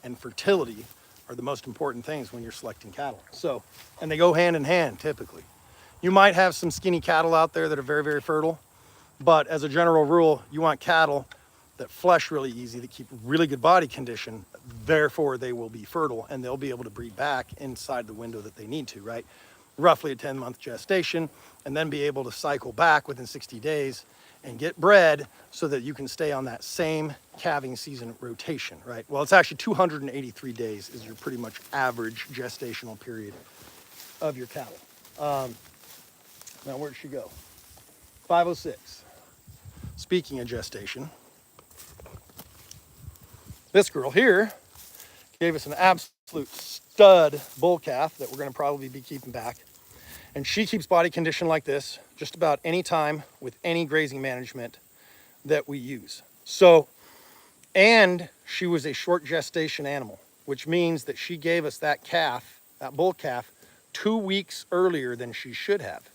and fertility are the most important things when you're selecting cattle. So, and they go hand in hand typically. You might have some skinny cattle out there that are very, very fertile, but as a general rule, you want cattle that flesh really easy, that keep really good body condition. Therefore, they will be fertile and they'll be able to breed back inside the window that they need to, right? Roughly a 10-month gestation, and then be able to cycle back within 60 days and get bred so that you can stay on that same calving season rotation, right? Well, it's actually 283 days is your pretty much average gestational period of your cattle. Now, where'd she go? 506. Speaking of gestation, this girl here gave us an absolute stud bull calf that we're going to probably be keeping back. And she keeps body condition like this just about any time with any grazing management that we use. So, and she was a short gestation animal, which means that she gave us that calf, that bull calf, 2 weeks earlier than she should have.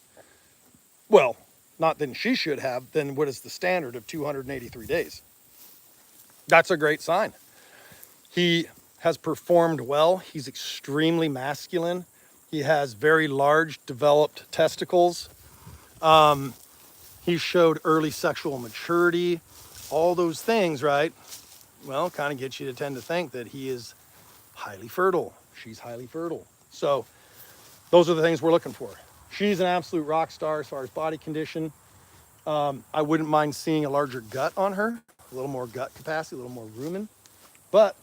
Well, not than she should have, than what is the standard of 283 days. That's a great sign. He has performed well. He's extremely masculine. He has very large developed testicles. He showed early sexual maturity. All those things, right? Well, kind of gets you to tend to think that he is highly fertile. She's highly fertile. So those are the things we're looking for. She's an absolute rock star as far as body condition. I wouldn't mind seeing a larger gut on her, a little more gut capacity, a little more rumen. But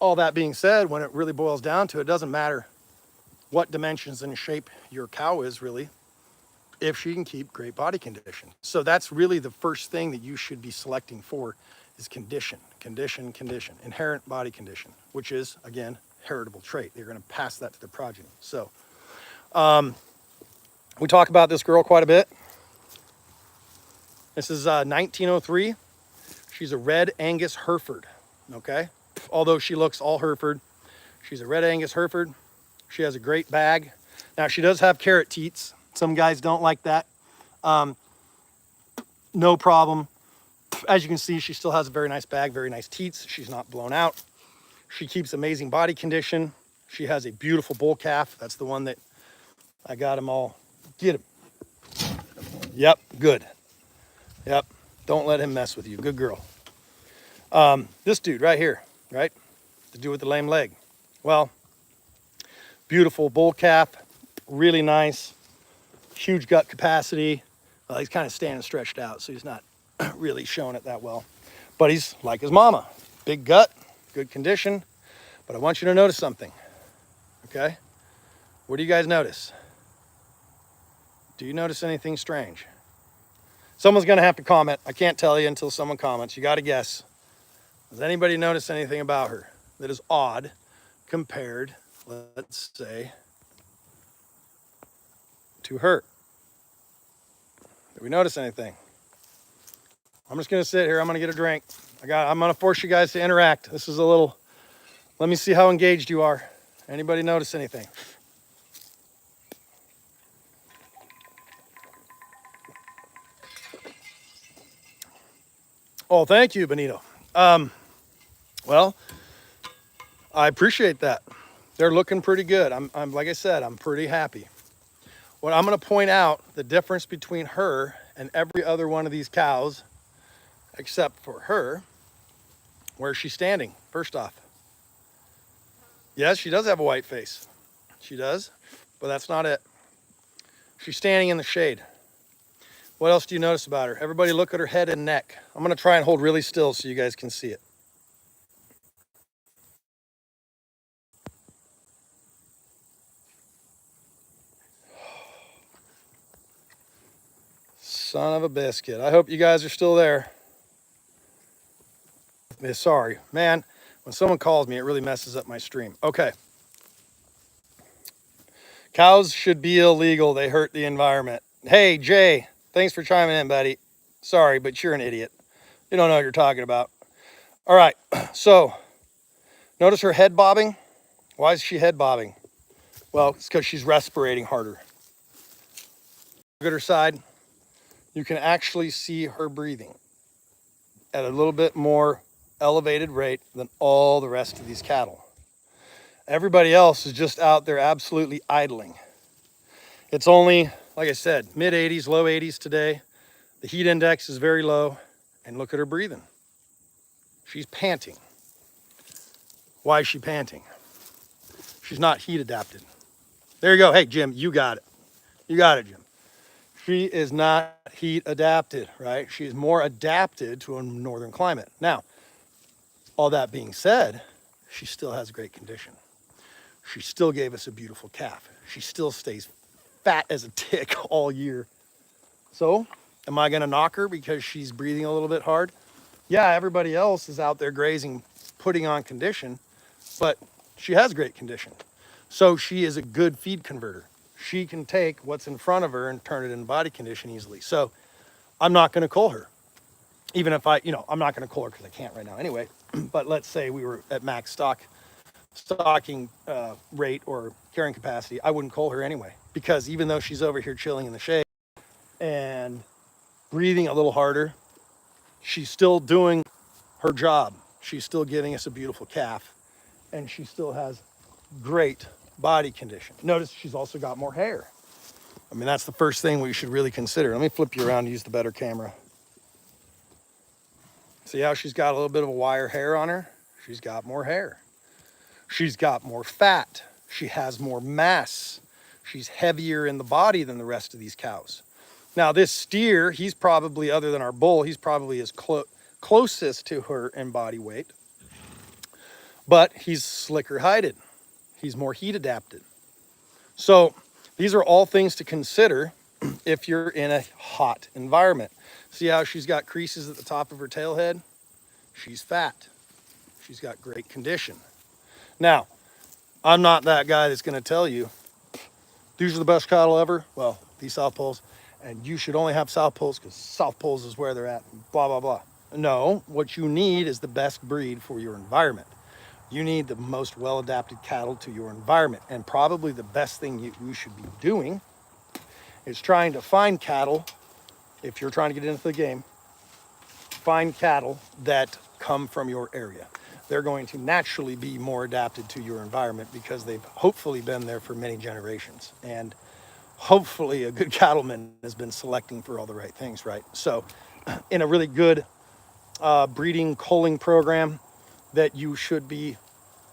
all that being said, when it really boils down to it, it doesn't matter what dimensions and shape your cow is really, if she can keep great body condition. So that's really the first thing that you should be selecting for is condition, inherent body condition, which is, again, heritable trait. You're going to pass that to the progeny. So we talk about this girl quite a bit. This is 1903. She's a red Angus Hereford, okay? Although she looks all Hereford, she's a red Angus Hereford. She has a great bag. Now, she does have carrot teats. Some guys don't like that. No problem. As you can see, she still has a very nice bag, very nice teats. She's not blown out. She keeps amazing body condition. She has a beautiful bull calf. That's the one that I got him all. Get him. Yep, good. Yep, don't let him mess with you. Good girl. This dude right here, right? The dude with the lame leg. Well, beautiful bull calf, really nice, huge gut capacity. Well, he's kind of standing stretched out, so he's not really showing it that well. But he's like his mama, big gut, good condition. But I want you to notice something, okay? What do you guys notice? Do you notice anything strange? Someone's gonna have to comment. I can't tell you until someone comments. You gotta guess. Does anybody notice anything about her that is odd compared, let's say, to her? Did we notice anything? I'm just gonna sit here. I'm gonna get a drink. I'm gonna force you guys to interact. This is a little, let me see how engaged you are. Anybody notice anything? Oh, thank you, Benito. Well, I appreciate that. They're looking pretty good. I'm like I said, I'm pretty happy. What I'm going to point out, the difference between her and every other one of these cows, except for her, where's she standing? First off, yes, she does have a white face. She does, but that's not it. She's standing in the shade. What else do you notice about her? Everybody look at her head and neck. I'm going to try and hold really still so you guys can see it. Son of a biscuit. I hope you guys are still there. Sorry, man, when someone calls me, it really messes up my stream. Okay. Cows should be illegal. They hurt the environment. Hey, Jay, thanks for chiming in, buddy. Sorry, but you're an idiot. You don't know what you're talking about. All right, so notice her head bobbing. Why is she head bobbing? Well, it's because she's respirating harder. Look at her side. You can actually see her breathing at a little bit more elevated rate than all the rest of these cattle. Everybody else is just out there absolutely idling. It's only, like I said, mid 80s, low 80s today. The heat index is very low, and look at her breathing. She's panting. Why is she panting? She's not heat adapted. There you go. Hey, Jim, you got it. You got it, Jim. She is not heat adapted, right? She is more adapted to a northern climate. Now, all that being said, she still has great condition. She still gave us a beautiful calf. She still stays fat as a tick all year. So, am I gonna knock her because she's breathing a little bit hard? Yeah, everybody else is out there grazing, putting on condition, but she has great condition. So she is a good feed converter. She can take what's in front of her and turn it into body condition easily. So I'm not gonna cull her. Even if I'm not gonna cull her because I can't right now anyway. But let's say we were at max stocking rate or carrying capacity, I wouldn't cull her anyway. Because even though she's over here chilling in the shade and breathing a little harder, she's still doing her job. She's still giving us a beautiful calf, and she still has great body condition. Notice she's also got more hair. I mean, that's the first thing we should really consider. Let me flip you around to use the better camera. See how she's got a little bit of a wire hair on her? She's got more hair. She's got more fat. She has more mass. She's heavier in the body than the rest of these cows. Now, this steer, he's probably, other than our bull, he's probably as closest to her in body weight, but he's slicker hided. He's more heat adapted. So these are all things to consider if you're in a hot environment. See how she's got creases at the top of her tail head? She's fat. She's got great condition. Now, I'm not that guy that's going to tell you, these are the best cattle ever. Well, these South Poles, and you should only have South Poles because South Poles is where they're at, blah, blah, blah. No, what you need is the best breed for your environment. You need the most well-adapted cattle to your environment. And probably the best thing you should be doing is trying to find cattle, if you're trying to get into the game, find cattle that come from your area. They're going to naturally be more adapted to your environment because they've hopefully been there for many generations. And hopefully a good cattleman has been selecting for all the right things, right? So in a really good breeding culling program that you should be,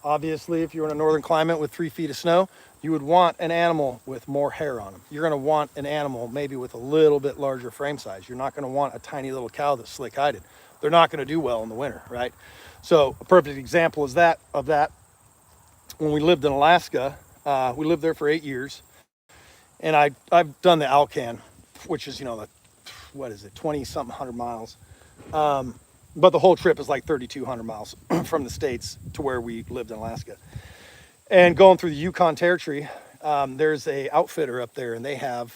obviously, if you're in a northern climate with 3 feet of snow, you would want an animal with more hair on them. You're gonna want an animal maybe with a little bit larger frame size. You're not gonna want a tiny little cow that's slick-hided. They're not gonna do well in the winter, right? So a perfect example is that when we lived in Alaska, we lived there for 8 years, and I've done the Alcan, which is, 20-something hundred miles. But the whole trip is like 3,200 miles from the States to where we lived in Alaska. And going through the Yukon Territory, there's a outfitter up there, and they have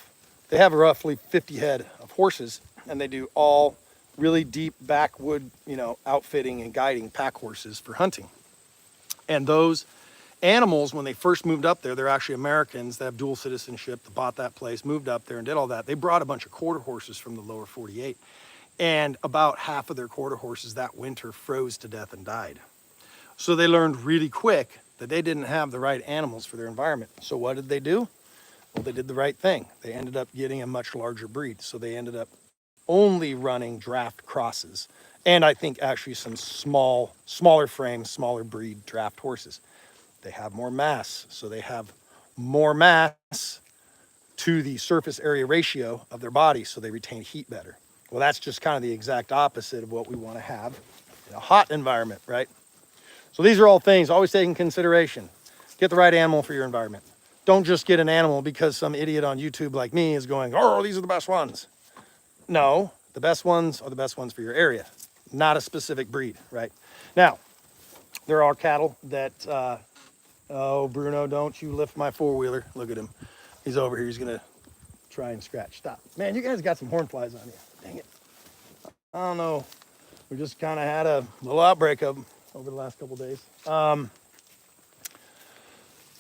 roughly 50 head of horses, and they do all really deep backwood, outfitting and guiding pack horses for hunting. And those animals, when they first moved up there, they're actually Americans that have dual citizenship, that bought that place, moved up there and did all that. They brought a bunch of quarter horses from the lower 48. And about half of their quarter horses that winter froze to death and died. So they learned really quick that they didn't have the right animals for their environment. So what did they do? Well, they did the right thing. They ended up getting a much larger breed. So they ended up only running draft crosses. And I think actually some smaller frame, smaller breed draft horses. They have more mass. So they have more mass to the surface area ratio of their body. So they retain heat better. Well, that's just kind of the exact opposite of what we want to have in a hot environment, right? So these are all things always take in consideration. Get the right animal for your environment. Don't just get an animal because some idiot on YouTube like me is going, oh, these are the best ones. No, the best ones are the best ones for your area, not a specific breed, right? Now, there are cattle that, oh, Bruno, don't you lift my four-wheeler. Look at him. He's over here. He's going to try and scratch. Stop. Man, you guys got some horn flies on you. Dang it. I don't know. We just kind of had a little outbreak of them over the last couple days.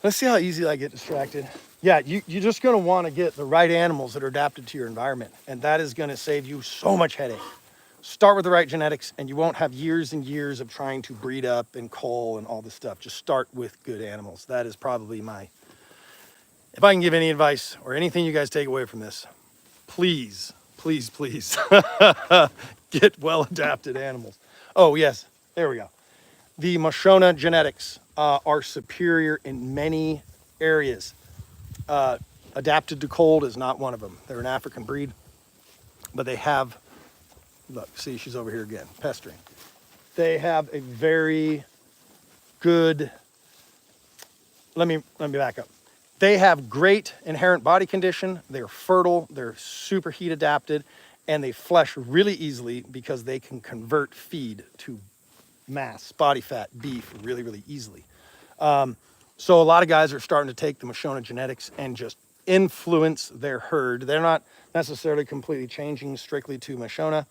Let's see how easy I get distracted. Yeah, you're just going to want to get the right animals that are adapted to your environment, and that is going to save you so much headache. Start with the right genetics, and you won't have years and years of trying to breed up and cull and all this stuff. Just start with good animals. That is probably my, if I can give any advice or anything you guys take away from this, please, please, please get well adapted animals. Oh, yes, there we go. The Moshona genetics are superior in many areas. Adapted to cold is not one of them. They're an African breed, but they have, look, see, she's over here again, pestering. They have a very good, let me back up. They have great inherent body condition. They're fertile, they're super heat adapted, and they flesh really easily because they can convert feed to mass, body fat, beef really, really easily. So a lot of guys are starting to take the Moshona genetics and just influence their herd. They're not necessarily completely changing strictly to Moshona,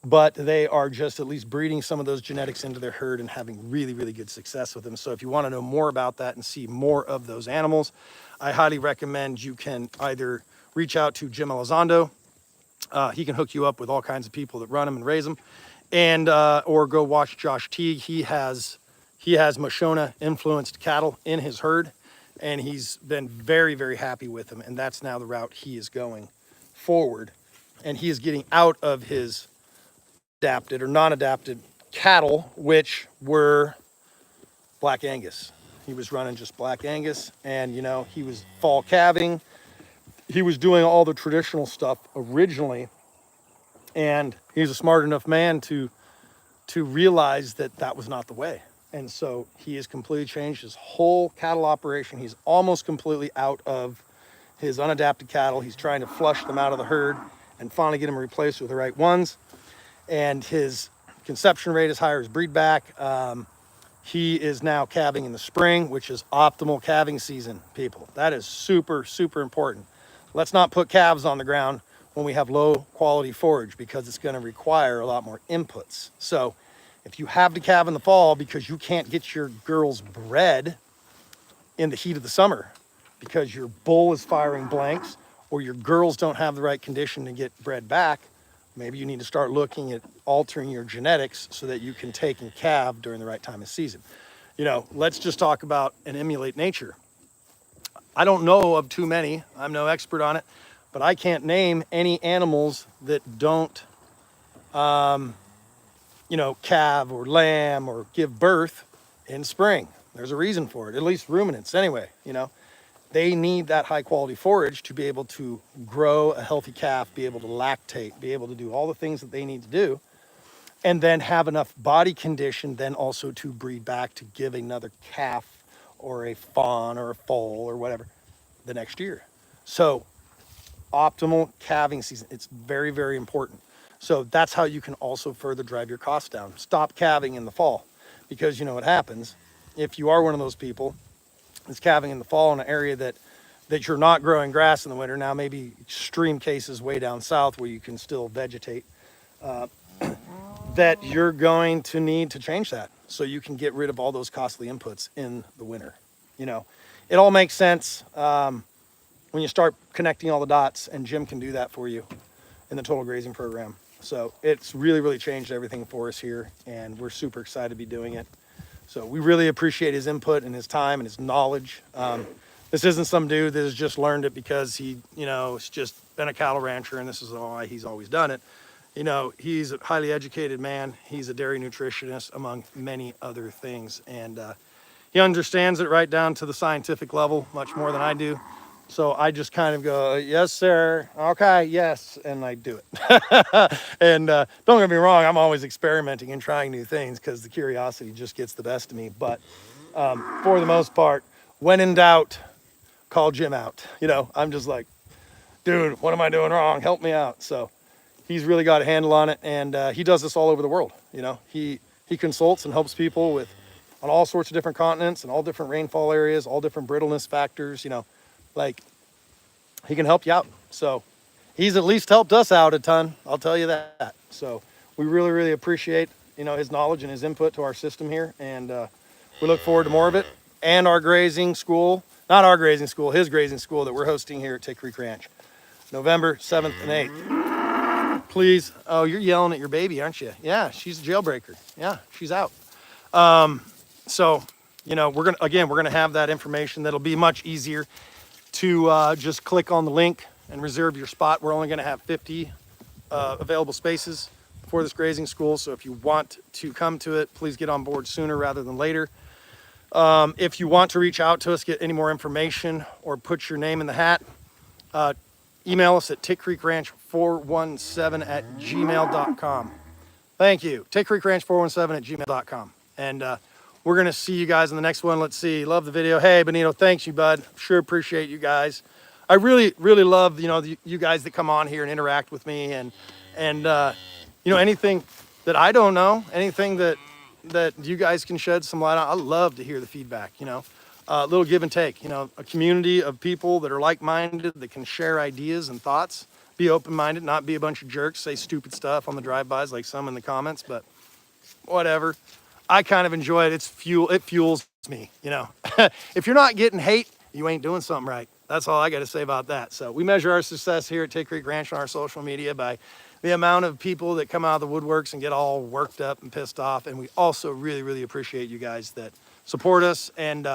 but they are just at least breeding some of those genetics into their herd and having really, really good success with them. So if you want to know more about that and see more of those animals, I highly recommend you can either reach out to Jim Elizondo. He can hook you up with all kinds of people that run them and raise them, and or go watch Josh Teague. He has Moshona influenced cattle in his herd, and he's been very, very happy with them. And that's now the route he is going forward. And he is getting out of his adapted or non-adapted cattle, which were Black Angus. He was running just Black Angus, and he was fall calving. He was doing all the traditional stuff originally, and he's a smart enough man to realize that that was not the way. And so he has completely changed his whole cattle operation. He's almost completely out of his unadapted cattle. He's trying to flush them out of the herd and finally get them replaced with the right ones. And his conception rate is higher, his breed back. He is now calving in the spring, which is optimal calving season, people. That is super, super important. Let's not put calves on the ground when we have low quality forage, because it's going to require a lot more inputs. So if you have to calve in the fall because you can't get your girls bred in the heat of the summer because your bull is firing blanks or your girls don't have the right condition to get bred back, maybe you need to start looking at altering your genetics so that you can take and calve during the right time of season. Let's just talk about and emulate nature. I don't know of too many, I'm no expert on it, but I can't name any animals that don't calve or lamb or give birth in spring. There's a reason for it, at least ruminants anyway. They need that high quality forage to be able to grow a healthy calf, be able to lactate, be able to do all the things that they need to do, and then have enough body condition then also to breed back to give another calf or a fawn or a foal or whatever the next year. So optimal calving season, it's very, very important. So that's how you can also further drive your costs down. Stop calving in the fall, because you know what happens if you are one of those people that's calving in the fall in an area that you're not growing grass in the winter. Now maybe extreme cases way down south where you can still vegetate, that you're going to need to change that so you can get rid of all those costly inputs in the winter. It all makes sense when you start connecting all the dots, and Jim can do that for you in the Total Grazing Program. So it's really, really changed everything for us here, and we're super excited to be doing it. So we really appreciate his input and his time and his knowledge. This isn't some dude that has just learned it because he, has just been a cattle rancher and this is why he's always done it. He's a highly educated man. He's a dairy nutritionist, among many other things. And he understands it right down to the scientific level, much more than I do. So I just kind of go, yes, sir. Okay, yes. And I do it. And don't get me wrong, I'm always experimenting and trying new things because the curiosity just gets the best of me. But for the most part, when in doubt, call Jim out. I'm just like, dude, what am I doing wrong? Help me out. So he's really got a handle on it. And he does this all over the world. He consults and helps people on all sorts of different continents and all different rainfall areas, all different brittleness factors, he can help you out. So he's at least helped us out a ton, I'll tell you that. So we really, really appreciate, you know, his knowledge and his input to our system here. And we look forward to more of it. And our grazing school, not our grazing school, his grazing school that we're hosting here at Tick Creek Ranch, November 7th and 8th. Please, oh, you're yelling at your baby, aren't you? Yeah, she's a jailbreaker. Yeah, she's out. So, you know, we're gonna have that information. That'll be much easier to just click on the link and reserve your spot. We're only gonna have 50 available spaces for this grazing school. So if you want to come to it, please get on board sooner rather than later. If you want to reach out to us, get any more information, or put your name in the hat, email us at tickcreekranch417@gmail.com. Thank you. tickcreekranch417@gmail.com. And we're going to see you guys in the next one. Let's see. Love the video. Hey, Benito, thanks you, bud. Sure appreciate you guys. I really, really love, you know, you guys that come on here and interact with me, and you know, anything that I don't know, anything that you guys can shed some light on. I love to hear the feedback, you know, a little give and take, you know, a community of people that are like-minded, that can share ideas and thoughts, be open-minded, not be a bunch of jerks, say stupid stuff on the drive-bys like some in the comments, but whatever. I kind of enjoy it. It fuels me, you know. If you're not getting hate, you ain't doing something right. That's all I got to say about that. So we measure our success here at Tick Creek Ranch on our social media by the amount of people that come out of the woodworks and get all worked up and pissed off. And we also really, really appreciate you guys that support us and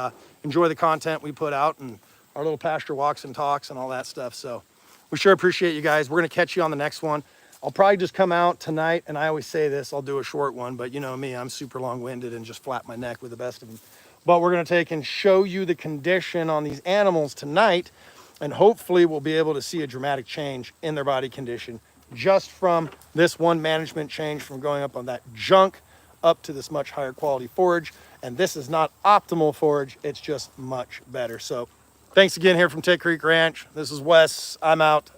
enjoy the content we put out and our little pasture walks and talks and all that stuff. So we sure appreciate you guys. We're going to catch you on the next one. I'll probably just come out tonight, and I always say this, I'll do a short one, but you know me, I'm super long-winded and just flap my neck with the best of them. But we're going to take and show you the condition on these animals tonight, and hopefully we'll be able to see a dramatic change in their body condition just from this one management change, from going up on that junk up to this much higher quality forage. And this is not optimal forage, it's just much better. So thanks again here from Tick Creek Ranch. This is Wes. I'm out.